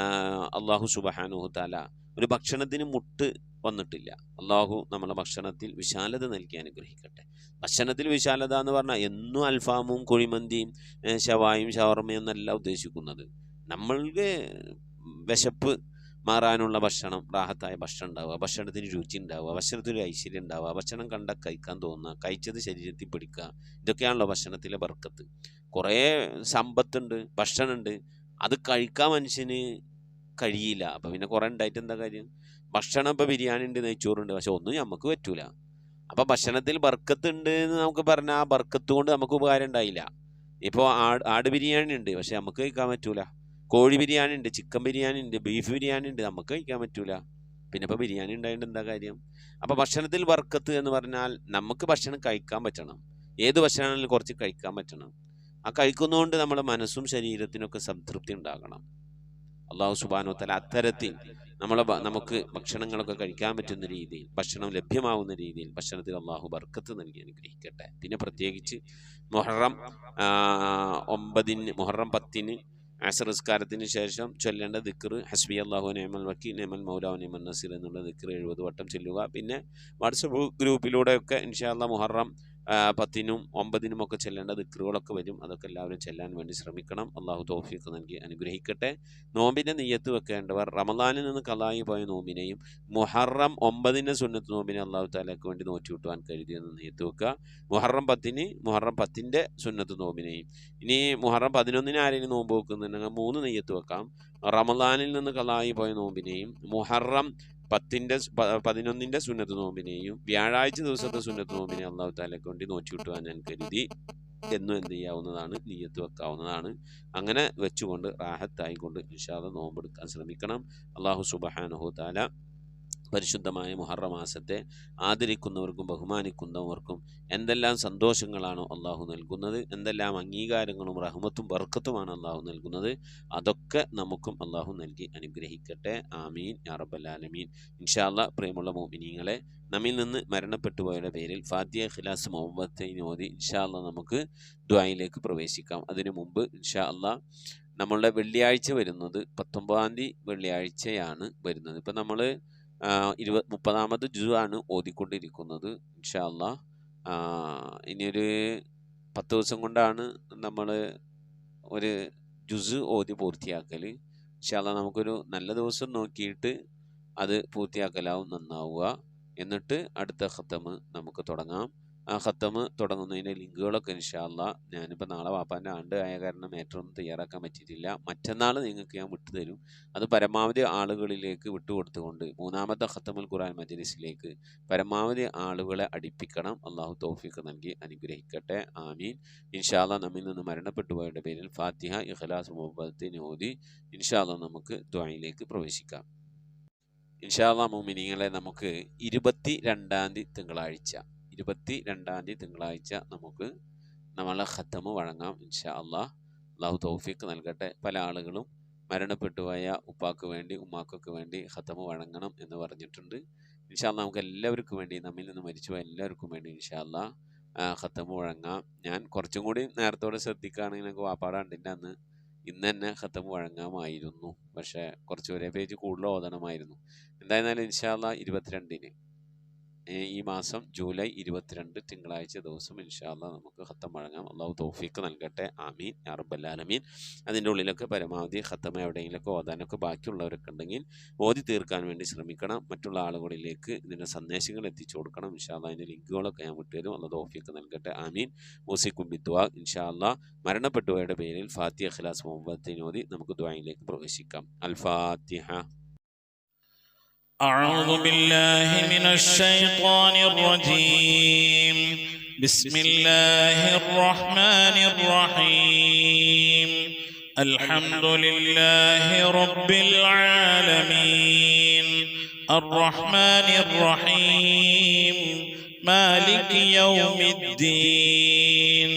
അല്ലാഹു സുബ്ഹാനഹു വ തആല ഒരു ഭക്ഷണത്തിന് മുട്ട് വന്നിട്ടില്ല. അല്ലാഹു നമ്മളെ ഭക്ഷണത്തിൽ വിശാലത നൽകി അനുഗ്രഹിക്കട്ടെ. ഭക്ഷണത്തിൽ വിശാലത എന്ന് പറഞ്ഞാൽ എന്നും അൽഫാമും കുഴിമന്തിയും ഷവായും ഷവർമയും എന്നല്ല ഉദ്ദേശിക്കുന്നത്. നമ്മൾക്ക് വിശപ്പ് മാറാനുള്ള ഭക്ഷണം, റാഹത്തായ ഭക്ഷണം ഉണ്ടാവുക, ഭക്ഷണത്തിന് രുചി ഉണ്ടാവുക, ഭക്ഷണത്തിന് ഐശ്വര്യം ഉണ്ടാവുക, ഭക്ഷണം കണ്ട കഴിക്കാൻ തോന്നുക, കഴിച്ചത് ശരീരത്തിൽ പിടിക്കുക, ഇതൊക്കെയാണല്ലോ ഭക്ഷണത്തിലെ ബർക്കത്ത്. കുറേ സമ്പത്തുണ്ട്, ഭക്ഷണമുണ്ട്, അത് കഴിക്കാൻ മനുഷ്യന് കഴിയില്ല. അപ്പം പിന്നെ കുറേ ഉണ്ടായിട്ട് എന്താ കാര്യം? ഭക്ഷണം ഇപ്പോൾ ബിരിയാണി ഉണ്ട്, നെയ്ച്ചോറുണ്ട്, പക്ഷെ ഒന്നും നമുക്ക് പറ്റൂല. അപ്പം ഭക്ഷണത്തിൽ ബർക്കത്ത് ഉണ്ട് എന്ന് നമുക്ക് പറഞ്ഞാൽ ആ ബർക്കത്ത് കൊണ്ട് നമുക്ക് ഉപകാരം ഉണ്ടായില്ല. ഇപ്പോൾ ആട് ബിരിയാണി ഉണ്ട്, പക്ഷെ നമുക്ക് കഴിക്കാൻ പറ്റൂല. കോഴി ബിരിയാണി ഉണ്ട്, ചിക്കൻ ബിരിയാണി ഉണ്ട്, ബീഫ് ബിരിയാണി ഉണ്ട്, നമുക്ക് കഴിക്കാൻ പറ്റൂല. പിന്നെ ഇപ്പോൾ ബിരിയാണി ഉണ്ടായിട്ട് എന്താ കാര്യം? അപ്പോൾ ഭക്ഷണത്തിൽ ബർക്കത്ത് എന്ന് പറഞ്ഞാൽ നമുക്ക് ഭക്ഷണം കഴിക്കാൻ പറ്റണം. ഏത് ഭക്ഷണമാണെങ്കിലും കുറച്ച് കഴിക്കാൻ പറ്റണം. ആ കഴിക്കുന്നതുകൊണ്ട് നമ്മുടെ മനസ്സും ശരീരത്തിനൊക്കെ സംതൃപ്തി ഉണ്ടാകണം. അള്ളാഹു സുബ്ഹാനഹു വ തആല അത്തരത്തിൽ നമുക്ക് ഭക്ഷണങ്ങളൊക്കെ കഴിക്കാൻ പറ്റുന്ന രീതിയിൽ, ഭക്ഷണം ലഭ്യമാവുന്ന രീതിയിൽ ഭക്ഷണത്തിൽ അള്ളാഹു ബർക്കത്ത് നൽകി അനുഗ്രഹിക്കട്ടെ. പിന്നെ പ്രത്യേകിച്ച് മുഹറം 10-ന് അസ്ർ നിസ്കാരത്തിന് ശേഷം ചൊല്ലേണ്ട ദിക്ർ ഹസ്ബി അല്ലാഹു നിഅമൽ വക്കീൽ നിഅമൽ മൗലാ നിഅമൻ നസീർ എന്നുള്ള ദിക്ർ 70 വട്ടം ചൊല്ലുക. പിന്നെ വാട്സപ്പ് ഗ്രൂപ്പിലൂടെയൊക്കെ ഇൻഷാ അല്ലാഹ് മുഹറം 10-നും 9-നും ഒക്കെ ചെല്ലേണ്ട ദിക്റുകളൊക്കെ വരും. അതൊക്കെ എല്ലാവരും ചെല്ലാൻ വേണ്ടി ശ്രമിക്കണം. അള്ളാഹു തൗഫീഖ് നൽകി അനുഗ്രഹിക്കട്ടെ. നോമ്പിൻ്റെ നിയ്യത്ത് വെക്കേണ്ടവർ റമദാനിൽ നിന്ന് ഖളായി പോയ നോമ്പിനെയും മുഹറം 9-ന് സുന്നത്ത് നോമ്പിനെ അള്ളാഹു തആലക്ക് വേണ്ടി നോറ്റി വിട്ടുവാൻ കരുതിയെന്ന് നിയ്യത്ത് വെക്കുക. മുഹറം 10-ന് മുഹറം 10-ൻ്റെ സുന്നത്ത് നോമ്പിനെയും, ഇനി മുഹറം 11-ന് ആരെങ്കിലും നോമ്പ് വെക്കുന്നുണ്ടെങ്കിൽ 3 നിയ്യത്ത് വെക്കാം. റമദാനിൽ നിന്ന് ഖളായി പോയ നോമ്പിനെയും മുഹറം 11-ൻ്റെ സുന്നത്ത് നോമ്പിനെയും വ്യാഴാഴ്ച ദിവസത്തെ സുന്നത്ത് നോമ്പിനെ അള്ളാഹു തആലക്ക് വേണ്ടി നോറ്റി വിട്ടുവാൻ ഞാൻ കരുതി എന്നും എന്ത് ചെയ്യാവുന്നതാണ്, നിയ്യത്ത് വെക്കാവുന്നതാണ്. അങ്ങനെ വെച്ചുകൊണ്ട് റാഹത്തായിക്കൊണ്ട് ഇൻഷാ അല്ലാഹ് നോമ്പെടുക്കാൻ ശ്രമിക്കണം. അള്ളാഹു സുബ്ഹാനഹു വ തആല പരിശുദ്ധമായ മുഹറം മാസത്തെ ആദരിക്കുന്നവർക്കും ബഹുമാനിക്കുന്നവർക്കും എന്തെല്ലാം സന്തോഷങ്ങളാണോ അള്ളാഹു നൽകുന്നത്, എന്തെല്ലാം അംഗീകാരങ്ങളും റഹ്മത്തും ബർക്കത്തുമാണ് അള്ളാഹു നൽകുന്നത്, അതൊക്കെ നമുക്കും അള്ളാഹു നൽകി അനുഗ്രഹിക്കട്ടെ. ആമീൻ യാ റബ്ബൽ ആലമീൻ. ഇൻഷാ അല്ലാഹ് പ്രിയമുള്ള മുഅ്മിനീങ്ങളെ, നമ്മിൽ നിന്ന് മരണപ്പെട്ടു പോയവരുടെ പേരിൽ ഫാത്തിഹ ഖിലാസ് മുഅവ്വദത്തൈൻ ഓതി ഇൻഷാ അല്ലാഹ് നമുക്ക് ദുആയിലേക്ക് പ്രവേശിക്കാം. അതിനു മുമ്പ് ഇൻഷാ അല്ലാഹ് നമ്മളുടെ വെള്ളിയാഴ്ച വരുന്നത് 19-ാം തീയതി വെള്ളിയാഴ്ചയാണ് വരുന്നത്. ഇപ്പം നമ്മൾ 30-ാമത് ജുസ് ആണ് ഓതിക്കൊണ്ടിരിക്കുന്നത്. ഇൻഷാ അല്ലാഹ് ഇനിയൊരു 10 ദിവസം കൊണ്ടാണ് നമ്മൾ ഒരു ജുസ് ഓതി പൂർത്തിയാക്കൽ. ഇൻഷാ അല്ലാഹ് നമുക്കൊരു നല്ല ദിവസം നോക്കിയിട്ട് അത് പൂർത്തിയാക്കലാവും നന്നാവുക. എന്നിട്ട് അടുത്ത ഖത്തമ് നമുക്ക് തുടങ്ങാം. ആ ഖത്തമ് തുടങ്ങുന്നതിൻ്റെ ലിങ്കുകളൊക്കെ ഇൻഷാ അല്ലാഹ് ഞാനിപ്പോൾ നാളെ വാപ്പാൻ്റെ ആണ്ട് ആയ കാരണം ഏറ്റവും തയ്യാറാക്കാൻ പറ്റിയിട്ടില്ല. മറ്റന്നാൾ നിങ്ങൾക്ക് ഞാൻ വിട്ടുതരും. അത് പരമാവധി ആളുകളിലേക്ക് വിട്ടുകൊടുത്തുകൊണ്ട് 3-ാമത്തെ ഖത്തമുൽ ഖുർആൻ മജ്ലിസിലേക്ക് പരമാവധി ആളുകളെ അടുപ്പിക്കണം. അള്ളാഹു തൗഫീഖ് നൽകി അനുഗ്രഹിക്കട്ടെ. ആമീൻ. ഇൻഷാ അല്ലാഹ് നമ്മിൽ നിന്ന് മരണപ്പെട്ടു പോയവരുടെ പേരിൽ ഫാത്തിഹ ഇഖ്ലാസ് മുഅവ്വദത്തൈൻ ഓതി ഇൻഷാ അല്ലാഹ് നമുക്ക് ദുആയിലേക്ക് പ്രവേശിക്കാം. ഇൻഷാ അല്ലാഹ് മുഅ്മിനീങ്ങളെ, നമുക്ക് 22-ാം തീയതി തിങ്കളാഴ്ച നമുക്ക് നമ്മളെ ഖത്തമ് വഴങ്ങാം. ഇൻഷാ അല്ലാഹ്. അള്ളാഹു തൗഫീഖ് നൽകട്ടെ. പല ആളുകളും മരണപ്പെട്ടു പോയ ഉപ്പാക്ക് വേണ്ടി ഉമ്മാക്കൊക്കെ വേണ്ടി ഖത്തമ് വഴങ്ങണം എന്ന് പറഞ്ഞിട്ടുണ്ട്. ഇൻഷാ അല്ലാഹ് നമുക്ക് എല്ലാവർക്കും വേണ്ടി, നമ്മിൽ നിന്ന് മരിച്ചുപോയ എല്ലാവർക്കും വേണ്ടി ഇൻഷാ അല്ലാഹ് ഖത്തമ് വഴങ്ങാം. ഞാൻ കുറച്ചും കൂടി നേരത്തോടെ ശ്രദ്ധിക്കുകയാണെങ്കിൽ എനിക്ക് വാപ്പാടാണ്ടിൻ്റെ അന്ന് ഇന്ന് തന്നെ ഖത്തമ് വഴങ്ങാമായിരുന്നു. പക്ഷേ കുറച്ച് ഒരേ പേജ് കൂടുതൽ ഓതണമായിരുന്നു. എന്തായിരുന്നാലും ഇൻഷാ അല്ലാഹ് 22-ന് ഈ മാസം ജൂലൈ 22 തിങ്കളാഴ്ച ദിവസം ഇൻഷാ അല്ലാഹ് നമുക്ക് ഖത്തം വഴങ്ങാം. അള്ളാഹു തൗഫീഖ് നൽകട്ടെ. ആമീൻ യാ റബ്ബൽ ആലമീൻ. അതിൻ്റെ ഉള്ളിലൊക്കെ പരമാവധി ഖത്തമ എവിടെയെങ്കിലൊക്കെ ഓതാനൊക്കെ ബാക്കിയുള്ളവരൊക്കെ ഉണ്ടെങ്കിൽ ഓതി തീർക്കാൻ വേണ്ടി ശ്രമിക്കണം. മറ്റുള്ള ആളുകളിലേക്ക് ഇതിൻ്റെ സന്ദേശങ്ങൾ എത്തിച്ചു കൊടുക്കണം. ഇൻഷാ അല്ലാഹ് അതിൻ്റെ ലിങ്കുകളൊക്കെ ഞാൻ വിട്ടുതരും. അള്ളാഹു തൗഫീഖ് നൽകട്ടെ. ആമീൻ. ഊസിക്കും ബിദ്ദുആ. ഇൻഷാ അല്ലാഹ് മരണപ്പെട്ടുപോയവരുടെ പേരിൽ ഫാത്തിഹ ഇഖ്ലാസ് മുഅവ്വദത്തൈൻ ഓതി നമുക്ക് ദുആയിലേക്ക് പ്രവേശിക്കാം. അൽ ഫാത്തിഹ. أعوذ بالله من الشيطان الرجيم. بسم الله الرحمن الرحيم. الحمد لله رب العالمين الرحمن الرحيم مالك يوم الدين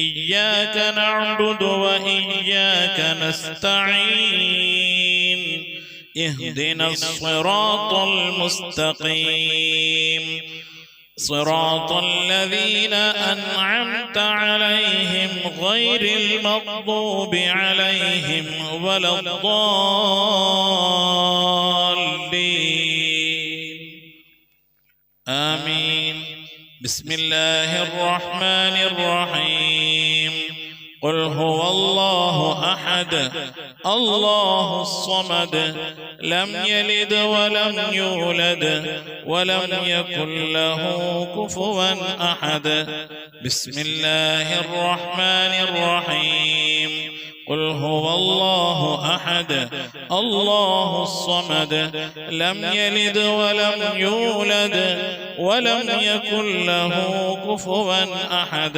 إياك نعبد وإياك نستعين اهدنا الصراط المستقيم صراط الذين أنعمت عليهم غير المغضوب عليهم ولا الضالين آمين. بسم الله الرحمن الرحيم. قل هو الله أحد الله الصمد لم يلد ولم يولد ولم يكن له كفوا أحد. بسم الله الرحمن الرحيم. قل هو الله أحد الله الصمد لم يلد ولم يولد ولم يكن له كفوا أحد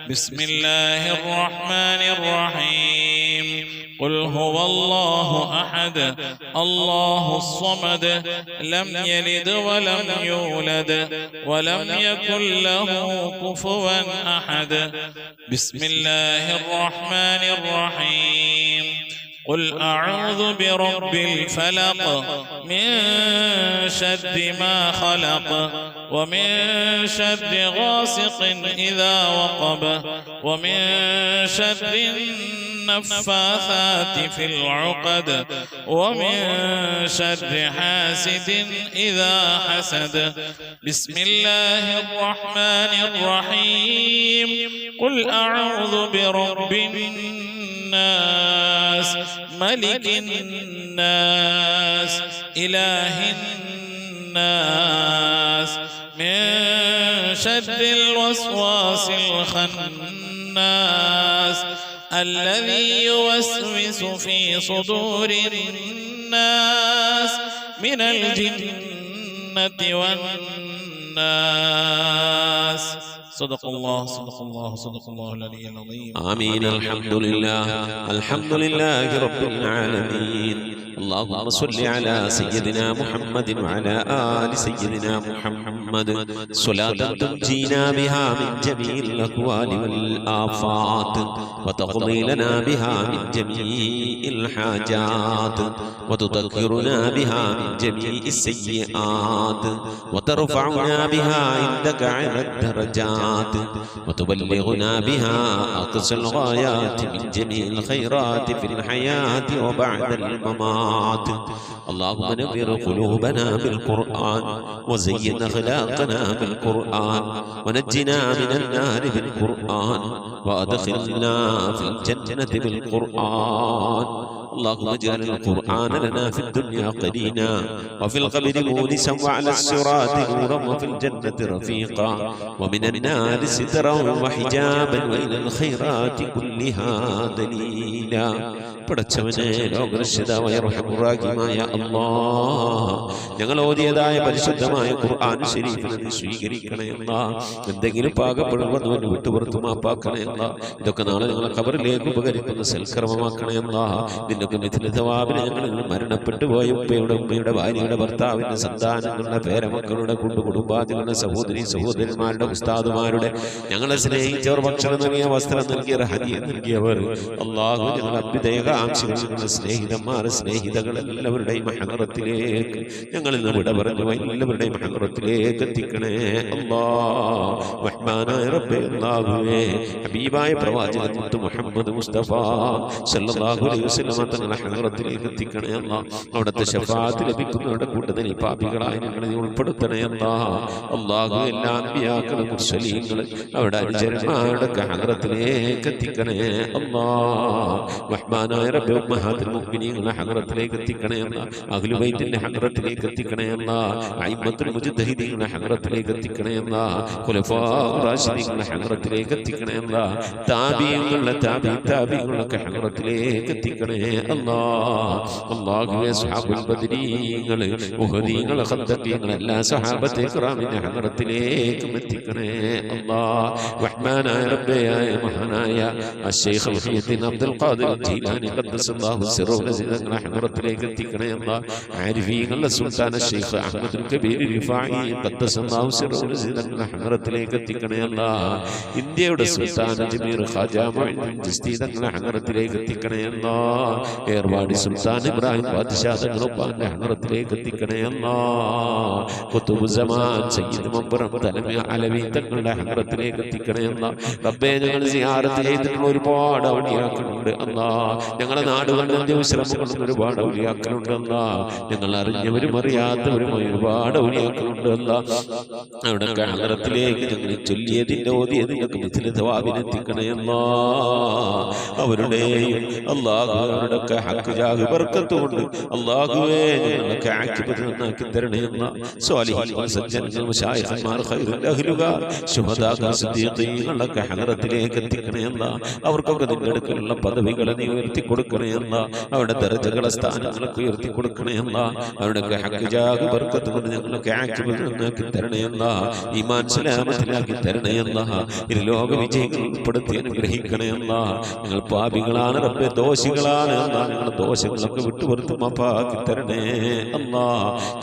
بسم الله الرحمن الرحيم قل هو الله أحد الله الصمد لم يلد ولم يولد ولم يكن له كفوا أحد بسم الله الرحمن الرحيم قل أعوذ برب الفلق من شر ما خلق ومن شر غاسق إذا وقب ومن شر النفاثات في العقد ومن شر حاسد إذا حسد بسم الله الرحمن الرحيم قل أعوذ برب الناس ملك الناس إله الناس من شر الوسواس الخناس الذي يوسوس في صدور الناس من الجنة والناس صدق الله العلي العظيم آمين. الحمد لله رب العالمين. اللهم صل على سيدنا محمد وعلى آل سيدنا محمد صلاة تنجينا بها من جميع الأهوال والآفات وتقضي لنا بها من جميع الحاجات وتذكرنا بها من جميع السيئات وترفعنا بها عندك على الدرجات وتبلغنا بها أقصى الغايات من جميع الخيرات في الحياة وبعد الممات. اللهم نور قلوبنا بالقرآن وزين أخلاقنا بالقرآن ونجنا من النار بالقرآن وأدخلنا في الجنة بالقرآن. اللهم اجعل القرآن لنا في الدنيا قرينا وفي القبر مونسا وعلى الصراط نورا وفي الجنة رفيقا ومن النار سترا وحجابا وإلى الخيرات كلها دليلا. പടച്ചവനെ ലോകരക്ഷിതാവായ റഹ്മാനായ അല്ലാഹ്, ഞങ്ങൾ ഓതിയതായ പരിശുദ്ധമായ ഖുർആൻ ശരീഫിനെ നീ സ്വീകരിക്കണേ അല്ലാഹ്. എന്തെങ്കിലും പാകപ്പെടുമ്പോൾ വിട്ടുപുറത്തു മാപ്പാക്കണേ അല്ലാഹ്. ഇതൊക്കെ നാളെ ഞങ്ങളെ ഖബറിലേക്ക് ഉപകരിക്കുന്ന സൽക്കർമ്മമാക്കണേ അല്ലാഹ്. നിന്നൊക്കെ മിഥിലതവാബിനെ ഞങ്ങൾ മരണപ്പെട്ടു പോയ ഉമ്മയുടെ ഭാര്യയുടെ ഭർത്താവിന്റെ സന്താനങ്ങളുടെ പേരമക്കളുടെ കുടുംബാദികളുടെ സഹോദരന്മാരുടെ ഉസ്താദുമാരുടെ ഞങ്ങളെ സ്നേഹിച്ചവർ ഭക്ഷണം നൽകിയ വസ്ത്രം നൽകിയവർ ഹദിയ നൽകിയവർ അല്ലാഹു ഞങ്ങളെ അഭ്യുദയ സ്നേഹിതന്മാരെ സ്നേഹിതകൾ എല്ലാവരുടെയും ഹദറത്തിലേക്ക് ഞങ്ങൾ ഇന്ന് വിട പറഞ്ഞു എല്ലാവരുടെയും ഹദറത്തിലേക്ക് എത്തിക്കണേ അല്ലാഹ്. റഹ്മാനായ റബ്ബേ അല്ലാഹുവേ, ഹബീബായ പ്രവാചകൻ മുത്ത് മുഹമ്മദ് മുസ്തഫ സല്ലല്ലാഹു അലൈഹി വസല്ലം തങ്ങളുടെ ഹദറത്തിലേക്ക് എത്തിക്കണേ അല്ലാഹ്. അവിടുത്തെ ശഫാഅത്ത് ലഭിക്കുന്നവരുടെ കൂട്ടത്തിൽ പാപികളായ ഞങ്ങളെ ഉൾപ്പെടുത്തണേ അല്ലാഹ്. അല്ലാഹു എല്ലാ അൻബിയാക്കളും മുർസലീങ്ങളും അവിടെ അനുചരന്മാരുടെ ഹദറത്തിലേക്ക് എത്തിക്കണേ അല്ലാഹ്. റഹ്മാനായ റബ്ബേ, ഉമ്മഹാത്തുൽ മുഅ്മിനീങ്ങളുടെ ഹദറത്തിലേക്ക് എത്തിക്കണേ അല്ലാഹ്. അഹ്ലു ബൈത്തിന്റെ ഹദറത്തിലേക്ക് എത്തിക്കണേ അല്ലാഹ്. അയിമ്മത്തുൽ മുജ്തഹിദീങ്ങളുടെ ഹദറത്തിലേക്ക് എത്തിക്കണേ അല്ലാഹ്. ഖുലഫാഉർ റാഷിദീങ്ങളുടെ ഹദറത്തിലേക്ക് എത്തിക്കണേ അല്ലാഹ്. താബിഈങ്ങളുടെ ഹദറത്തിലേക്ക് എത്തിക്കണേ അല്ലാഹ്. അല്ലാഹുവേ, സ്വഹാബുൽ ബദരീങ്ങൾ, ഉഹദീങ്ങൾ, ഖദ്ദഖീങ്ങൾ എല്ലാ സ്വഹാബത്തെ കിറാമിന്റെ ഹദറത്തിലേക്ക് എത്തിക്കണേ അല്ലാഹ്. റഹ്മാനായ റബ്ബേ, മഹാനായ അശ്ശൈഖ് മുഹയ്യിദ്ദീൻ അബ്ദുൽ ഖാദിർ ജീലാനി ഖദ്ദസല്ലാഹു സിറഹു തങ്ങളുടെ ഹദറത്തിലേക്ക് എത്തിക്കണേ അല്ലാഹ്. ആരിഫീങ്ങളുടെ സുൽത്താൻ ശൈഖ് അഹ്മദുൽ കബീർ റിഫാഈ ഖദ്ദസല്ലാഹു സിറഹു തങ്ങളുടെ ഹദറത്തിലേക്ക് എത്തിക്കണേ അല്ലാഹ്. ഇന്ത്യയുടെ സുൽത്താൻ അജ്മീർ ഖാജ മുഈനുദ്ദീൻ ചിശ്തി തങ്ങളുടെ ഹദറത്തിലേക്ക് എത്തിക്കണേ അല്ലാഹ്. ഏർവാടി സുൽത്താൻ ഇബ്രാഹിം ബാദ്ശാ തങ്ങളുടെ ഹദറത്തിലേക്ക് എത്തിക്കണേ അല്ലാഹ്. ഖുതുബുസ്സമാൻ സയ്യിദ് മബ്റം തലമി അലവി തങ്ങളുടെ ഹദറത്തിലേക്ക് എത്തിക്കണേ അല്ലാഹ്. റബ്ബേ, ഞങ്ങൾ സിയാറത്ത് ചെയ്തിട്ടുള്ള ഒരുപാട് ഔലിയാക്കളുണ്ട് അല്ലാഹ്. ഞങ്ങളുടെ നാടുകളിലും ശ്രമങ്ങളും ഒരുപാട് ഔലിയാക്കളുണ്ടല്ല. ഞങ്ങൾ അറിഞ്ഞവരും അറിയാത്തവരുമായി ഒരുപാട് ഔലിയാക്കളുണ്ടല്ല. അവിടെ ഹദ്റത്തിലേക്ക് ഞങ്ങൾ ചൊല്ലിയതിന്റെ ഓതിയതിനൊക്കെ മിഥിലതവാവിനെത്തിക്കണയല്ല. അവരുടെയും അള്ളാഹുവരുടെയൊക്കെ ഹക്ക് ജാഹ് ബർക്കത്ത് കൊണ്ട് അള്ളാഹുവേ ഞങ്ങളൊക്കെ ആക്കിപത് നന്നാക്കി തരണയല്ല. സ്വാലിഹീങ്ങൾ സജ്ജനങ്ങൾ മുശായിഖന്മാർ ഖൈറുൽ അഹ്ലുകാർ ശുഹദാ സിദ്ദീഖീങ്ങളൊക്കെ ഹദ്റത്തിലേക്ക് എത്തിക്കണയല്ല. അവർക്കൊക്കെ നിന്റെ അടുക്കലുള്ള പദവികളെ നീ ഉയർത്തി കൊടുക്കണയല്ല. അവരുടെ ദർജകളെ സ്ഥാനങ്ങളൊക്കെ ഉയർത്തി കൊടുക്കണയല്ല. അവരുടെയൊക്കെ ഹക്ക് ജാഹ് ബർക്കത്ത് കൊണ്ട് ഞങ്ങളൊക്കെ ആക്കിപത് നന്നാക്കി തരണയല്ല. ഈമാൻ സലാമത്തിലാക്കി തരണയല്ല. ഇരു ലോക വിജയങ്ങൾ ഉൾപ്പെടുത്തി അനുഗ്രഹിക്കണയല്ല. ഞങ്ങൾ പാപികളാണ് റബ്ബേ, ദോഷികളാണ്. ഞങ്ങളുടെ ദോഷങ്ങളൊക്കെ വിട്ടുപുറത്ത് മാപ്പാക്കി തരണേ അല്ലാ.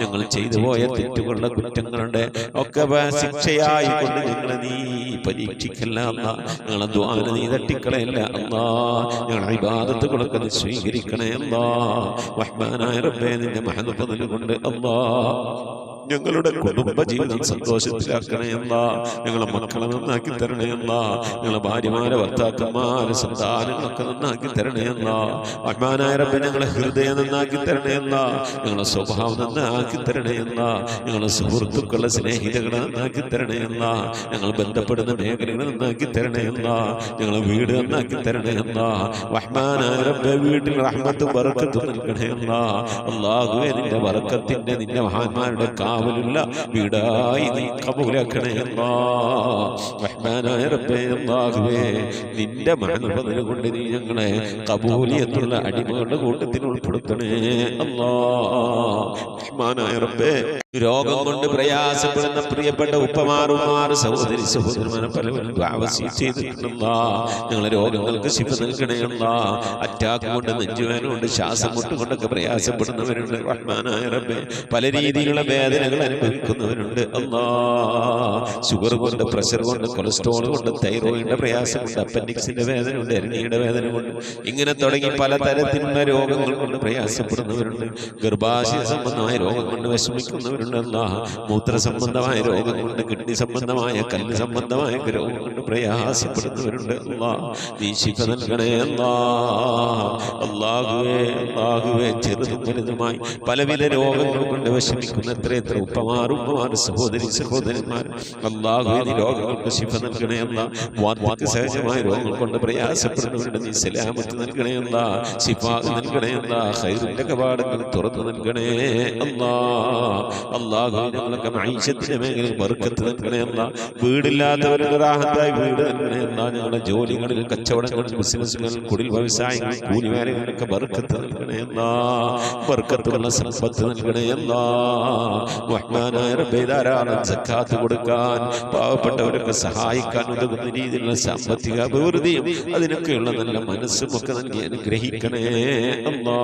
ഞങ്ങൾ ചെയ്തു പോയ തെറ്റുകളുടെ കുറ്റങ്ങളുടെ ഒക്കെ ശിക്ഷയായി കൊണ്ട് ഞങ്ങളെ നീ പരീക്ഷിക്കല്ല അല്ലാ. ഞങ്ങളെ ദ്വാന നീ തട്ടിക്കളയല്ല അല്ലാ. ഞങ്ങളുടെ ഇബാദത്തുകളൊക്കെ നീ സ്വീകരിക്കണേ അല്ലാ. റഹ്മാനായ റബ്ബേ, നിന്റെ മഹദ് കൊണ്ട് അല്ലാ ഞങ്ങളുടെ കുടുംബ ജീവിതം സന്തോഷത്തിലാക്കണയല്ല. ഞങ്ങളെ മക്കളെ നന്നാക്കി തരണയല്ല. ഞങ്ങളെ ഭാര്യമാരെ ഭർത്താക്കന്മാരെ സന്താനങ്ങളൊക്കെ നന്നാക്കി തരണയല്ല. റഹ്മാനായ റബ്ബേ, ഞങ്ങളെ ഹൃദയം നന്നാക്കി തരണയല്ല. ഞങ്ങളെ സ്വഭാവം നന്നാക്കി തരണയല്ല. ഞങ്ങളെ സുഹൃത്തുക്കളെ സ്നേഹിതകളെ നന്നാക്കി തരണയല്ല. ഞങ്ങൾ ബന്ധപ്പെടുന്ന മേഖലകളെ നന്നാക്കി തരണയല്ല. ഞങ്ങളെ വീട് നന്നാക്കി തരണയല്ല. റഹ്മാനായ റബ്ബേ, വീട്ടിൽ റഹ്മത്തും ബറക്കത്തും നൽകണയല്ല. അല്ലാഹുവേ, നിന്റെ ബറക്കത്തിന്റെ നിന്റെ മഹാന്മാരുടെ കാവലുള്ള വീടായി നീ കബൂലാക്കണേ അല്ലാ. റഹ്മാനായ റബ്ബേ, അല്ലാഹുവേ, നിന്റെ മഹദ് കൊണ്ട് നീ ഞങ്ങളെ കബൂലിയത്തുള്ള അടിമകളുടെ കൂട്ടത്തിൽ ഉൾപ്പെടുത്തണേ അല്ലാ. റഹ്മാനായ റബ്ബേ, രോഗം കൊണ്ട് പ്രയാസപ്പെടുന്ന പ്രിയപ്പെട്ട ഉപ്പമാറുമാർ സഹോദരി സഹോദരന്മാരെ പലവരും ചെയ്തിട്ടുണ്ടല്ല. ഞങ്ങളെ രോഗങ്ങൾക്ക് ശിഫ നൽകണേ അല്ലാ. അറ്റാക്ക് കൊണ്ട്, നെഞ്ചുവേദന കൊണ്ട്, ശ്വാസം മുട്ടുകൊണ്ടൊക്കെ പ്രയാസപ്പെടുന്നവരുണ്ട്. റഹ്മാനായ റബ്ബേ, പല രീതിയിലുള്ള വേദനകൾ അനുഭവിക്കുന്നവരുണ്ട് അല്ലാ. ഷുഗർ കൊണ്ട്, പ്രഷർ കൊണ്ട്, കൊളസ്ട്രോൾ കൊണ്ട്, തൈറോയിഡിന്റെ പ്രയാസം കൊണ്ട്, അപ്പൻഡിക്സിന്റെ വേദന കൊണ്ട്, എരണിയുടെ വേദന കൊണ്ട്, ഇങ്ങനെ തുടങ്ങി പലതരത്തിലുള്ള രോഗങ്ങൾ കൊണ്ട് പ്രയാസപ്പെടുന്നവരുണ്ട്. ഗർഭാശയ സംബന്ധമായ രോഗം കൊണ്ട് വിഷമിക്കുന്നവരുണ്ട് അല്ലാ. മൂത്ര സംബന്ധമായ രോഗം കൊണ്ട്, കിഡ്നി സംബന്ധമായ, കല്ല് സംബന്ധമായ രോഗം കൊണ്ട് പ്രയാസപ്പെടുന്നവരുണ്ട് അല്ലാ. നീ ശിഫ നൽകണേ അല്ലാ. അല്ലാഹുവേ, അല്ലാഹുവേ, ചെറുതും വലുതുമായി പലവിധ രോഗങ്ങൾ കൊണ്ട് വിഷമിക്കുന്ന എത്ര ഉപ്പമാർ സഹോദരി സഹോദരന്മാർ അല്ലാഹുവേ, നീ രോഗങ്ങൾക്ക് ശിഫ നൽകണേ അല്ലാ. വാർദ്ധക്യ സഹജമായ രോഗങ്ങൾ കൊണ്ട് പ്രയാസപ്പെടുന്നവരുടെ നീ സലാമത്ത് നൽകണേ അല്ലാ. ശിഫാ നൽകണേ അല്ലാ. ഖൈറിന്റെ കവാടങ്ങൾ തുറന്നു നൽകണേ അല്ലാ. അല്ലാഹുവേ, ഞങ്ങളൊക്കെ മഈശത്തിന്റെ മേഖലയിൽ ബർക്കത്ത് നൽകണേ അല്ലാ. വീടില്ലാത്തവരുടെ റാഹത്തായി വീട് നൽകണേ അല്ലാ. ഞങ്ങളുടെ ജോലികളിൽ, കച്ചവടങ്ങളിൽ, ബിസിനസ്സുകളിൽ, കുടിൽ വ്യവസായങ്ങളിൽ, കൂലിവേലകളിലൊക്കെ ബർക്കത്ത് നൽകണേ അല്ലാ. ബർക്കത്തുള്ള സമ്പത്ത് നൽകണേ അല്ലാ. റഹ്മാനായ റബ്ബേ, ധാരാളം സക്കാത്ത് കൊടുക്കാൻ, പാവപ്പെട്ടവരൊക്കെ സഹായിക്കാൻ ഉതകുന്ന രീതിയിലുള്ള സാമ്പത്തിക അഭിവൃദ്ധിയും അതിനൊക്കെയുള്ള നല്ല മനസ്സും ഒക്കെ നൽകി അനുഗ്രഹിക്കണേ അല്ലാ.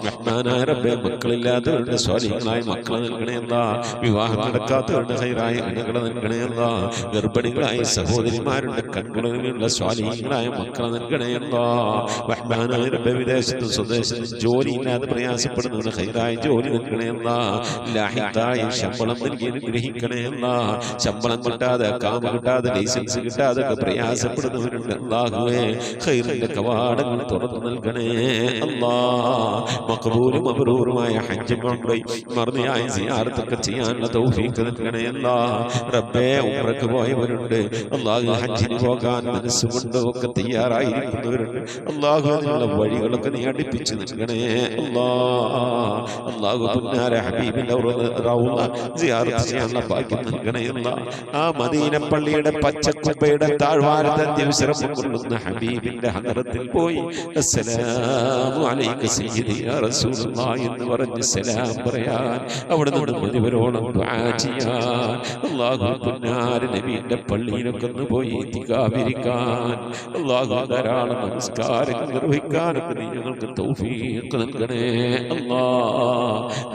റഹ്മാനായ റബ്ബേ, മക്കളില്ലാത്തവരുടെ സ്വാലിഹീങ്ങളായ മക്കളെ നൽകണേ അല്ലാ. വിവാഹം നടക്കാത്തവരുടെ ഖൈറായ ഇണകളെ നൽകണേ അല്ലാ. ഗർഭിണികളായ സഹോദരിമാരുടെ കൺകുളവിലുള്ള സ്വാലിഹീങ്ങളായ മക്കളെ നൽകണേ അല്ലാ. റഹ്മാനായ റബ്ബേ, വിദേശത്തും സ്വദേശത്തും ജോലിയില്ലാതെ പ്രയാസപ്പെടുന്നവരുടെ ഖൈറായ ജോലി നൽകണേ അല്ലാ. ലാഹിത്തായ ശമ്പളം നൽകി അനുഗ്രഹിക്കണേ അല്ലാ. ശമ്പളം കിട്ടാതെ, കാമ കിട്ടാതെ, ലൈസൻസ് കിട്ടാതെ പ്രയാസപ്പെടുന്നവരുണ്ട് അല്ലാഹുവേ. ഖൈറിന്റെ കവാടങ്ങൾ തുറന്നു നൽകണേ അല്ലാ. മഖബൂലും മബ്റൂറുമായ ഹജ്ജ് മർദിയായ സിയാറത്തൊക്കെ ചെയ്യാനുള്ള തൗഫീഖ് നൽകണേ അല്ലാ. റബ്ബേ, ഉംറക്ക് പോയവരുണ്ട് അല്ലാഹു, ഹജ്ജിന് പോകാൻ മനസ്സുകൊണ്ട് ഒക്കെ തയ്യാറായിരിക്കുന്നവരുണ്ട് അല്ലാഹു. അതിനുള്ള വഴികളൊക്കെ നീ അടുപ്പിച്ച് നൽകണേ അല്ലാ. അല്ലാഹു, പുന്നാര ഹബീബിന്റെ റൗള സിയാറത്ത് ചെയ്യാനുള്ള ഭാഗ്യം നൽകണേ അല്ലാ. ആ മദീന പള്ളിയുടെ പച്ചക്കുബയുടെ താഴ്വാരത്തെ ദിവസം കൊള്ളുന്ന ഹബീബിന്റെ ഹദറത്തിൽ പോയി അസ്സലാമു അലൈക സയ്യിദി യാ റസൂലുള്ളാഹി എന്ന് പറഞ്ഞ് സലാം പറയാൻ, അവിടെ നിന്ന് മുഴുവനോളം ദുആ ചെയ്യാൻ, അല്ലാഹു പുന്നാര നബിയുടെ പള്ളിയിലൊക്കെ ഒന്ന് പോയി ഇത്തികാഫിരിക്കാൻ, അല്ലാഹു ധാരാളം നമസ്കാരങ്ങൾ നിർവഹിക്കാനൊക്കെ നീ ഞങ്ങൾക്ക് തൗഫീഖ് നൽകണേ അല്ലാ.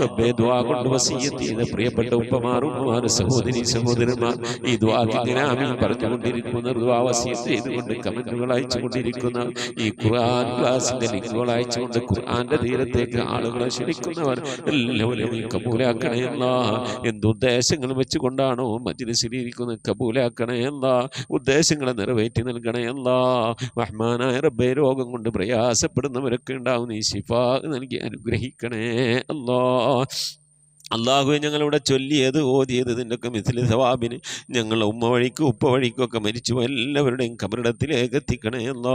റബ്ബേ, ദുആ കൊണ്ട് വസിയ്യത്ത് ചെയ്ത പ്രിയപ്പെട്ട ഉപ്പമാർ, ഉമ്മമാർ, സഹോദരി സഹോദരന്മാർ, ഈ ദുആക്ക് ഇങ്ങനെ ആമീൻ പറഞ്ഞുകൊണ്ടിരിക്കുന്ന, ദുആ വസിയ്യത്ത് ചെയ്തുകൊണ്ട് കമന്റുകൾ അയച്ചുകൊണ്ടിരിക്കുന്ന, ഈ ഖുർആൻ ക്ലാസിന്റെ ലിങ്കുകൾ അയച്ചുകൊണ്ട് ഖുർആന്റെ തീരത്തേക്ക് ആളുകളെ ക്ഷണിക്കുന്നവർ എല്ലാവരും നീ കബൂലാക്കണേ അല്ലാ. എന്തുദ്ദേശങ്ങൾ വെച്ചുകൊണ്ടാണോ മജ്‌ലിസിലിരിക്കുന്നത് കബൂലാക്കണേ അല്ലാ. ഉദ്ദേശങ്ങളെ നിറവേറ്റി നൽകണേ അല്ലാ. റഹ്മാനായ റബ്ബേ, രോഗം കൊണ്ട് പ്രയാസപ്പെടുന്നവരൊക്കെ ഉണ്ടാവും, നീ ശിഫാ നൽകി അനുഗ്രഹിക്കണേ അല്ലാ. അള്ളാഹുവെ, ഞങ്ങളിവിടെ ചൊല്ലിയത് ഓതിയത് ഇതിൻ്റെയൊക്കെ മിഥിലി സവാബിന് ഞങ്ങളെ ഉമ്മ വഴിക്കും ഉപ്പ വഴിക്കും ഒക്കെ മരിച്ചു എല്ലാവരുടെയും കബറിടത്തിലേക്ക് എത്തിക്കണേ അല്ലാ.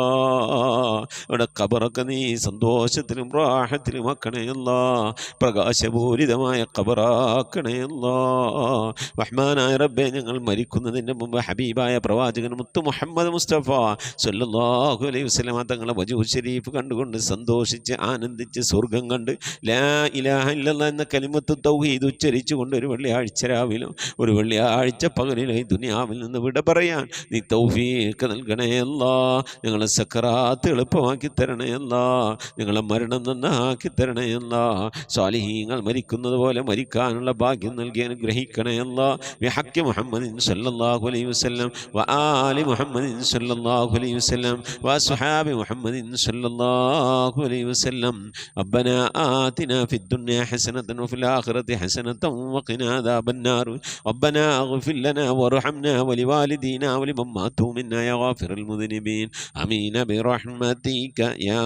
അവിടെ കബറൊക്കെ നീ സന്തോഷത്തിലും റാഹത്തിലും ആക്കണേ അല്ലാ. പ്രകാശപൂരിതമായ കബറാക്കണേ അല്ലാ. റഹ്മാനായ റബ്ബേ, ഞങ്ങൾ മരിക്കുന്നതിൻ്റെ മുമ്പ് ഹബീബായ പ്രവാചകൻ മുത്ത് മുഹമ്മദ് മുസ്തഫ സ്വല്ലല്ലാഹു അലൈഹി വസല്ലം തങ്ങളെ വജൂഹ് ശരീഫ് കണ്ടുകൊണ്ട് സന്തോഷിച്ച് ആനന്ദിച്ച് സ്വർഗം കണ്ട് ലാ ഇലാഹ ഇല്ലല്ലാഹ് എന്ന കലിമത്ത് തൗഹീദ് ഉച്ചരിച്ചുകൊണ്ട് ഒരു വെള്ളിയാഴ്ച രാവിലും ഒരു വെള്ളിയാഴ്ച പകലിലായി ദുനിയാവിൽ നിന്ന് വിട പറയാൻ നീ തൗഫീഖ് നൽകണേ അല്ലാ. ഞങ്ങളെ സക്കറാത്ത് എളുപ്പമാക്കി തരണേ അല്ലാ. ഞങ്ങളെ മരണം നന്നാക്കി തരണേ അല്ലാ. സാലിഹീങ്ങൾ മരിക്കുന്നത് പോലെ മരിക്കാനുള്ള ഭാഗ്യം നൽകി അനുഗ്രഹിക്കണേ അല്ലാ. ബിഹഖി മുഹമ്മദിൻ സല്ലല്ലാഹു അലൈഹി വസല്ലം വആലി മുഹമ്മദിൻ സല്ലല്ലാഹു അലൈഹി വസല്ലം വഅസ്ഹാബി മുഹമ്മദിൻ സല്ലല്ലാഹു അലൈഹി വസല്ലം. റബ്ബനാ ആതിനാ ഫിദ് ദുനിയാ ഹസനതൻ വഫിൽ ആഖിറതി حسنة وقنا عذاب النار ربنا اغفر لنا وارحمنا ولوالدينا ولمن ماتوا منا يا غافر المذنبين آمين برحمتك يا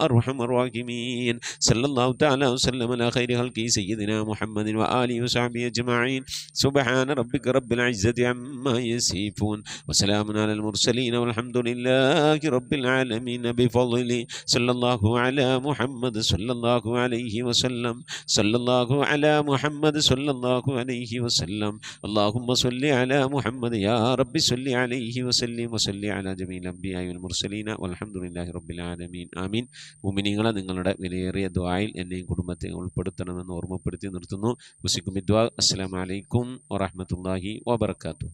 أرحم الراحمين. صلى الله تعالى وسلم على خير خلقه سيدنا محمد وآله وصحبه أجمعين. سبحان ربك رب العزة عما يصفون وسلام على المرسلين والحمد لله رب العالمين بفضله. صلى الله على محمد صلى الله عليه وسلم. صلى الله على محمد صلى الله عليه وسلم. اللهم صل على محمد يا رب صل عليه وسلم وصل على جميع الأنبياء والمرسلين والحمد لله رب العالمين آمين. മുഅ്മിനീങ്ങളെ, നിങ്ങളുടെ വിലയേറിയ ദുആയിൽ എന്നെയും കുടുംബത്തെ ഉൾപ്പെടുത്തണമെന്ന് ഓർമ്മപ്പെടുത്തി നിർത്തുന്നു. ഉസിക്കും ദുആ. അസ്സലാമു അലൈക്കും വറഹ്മത്തുള്ളാഹി വബറകാതുഹു.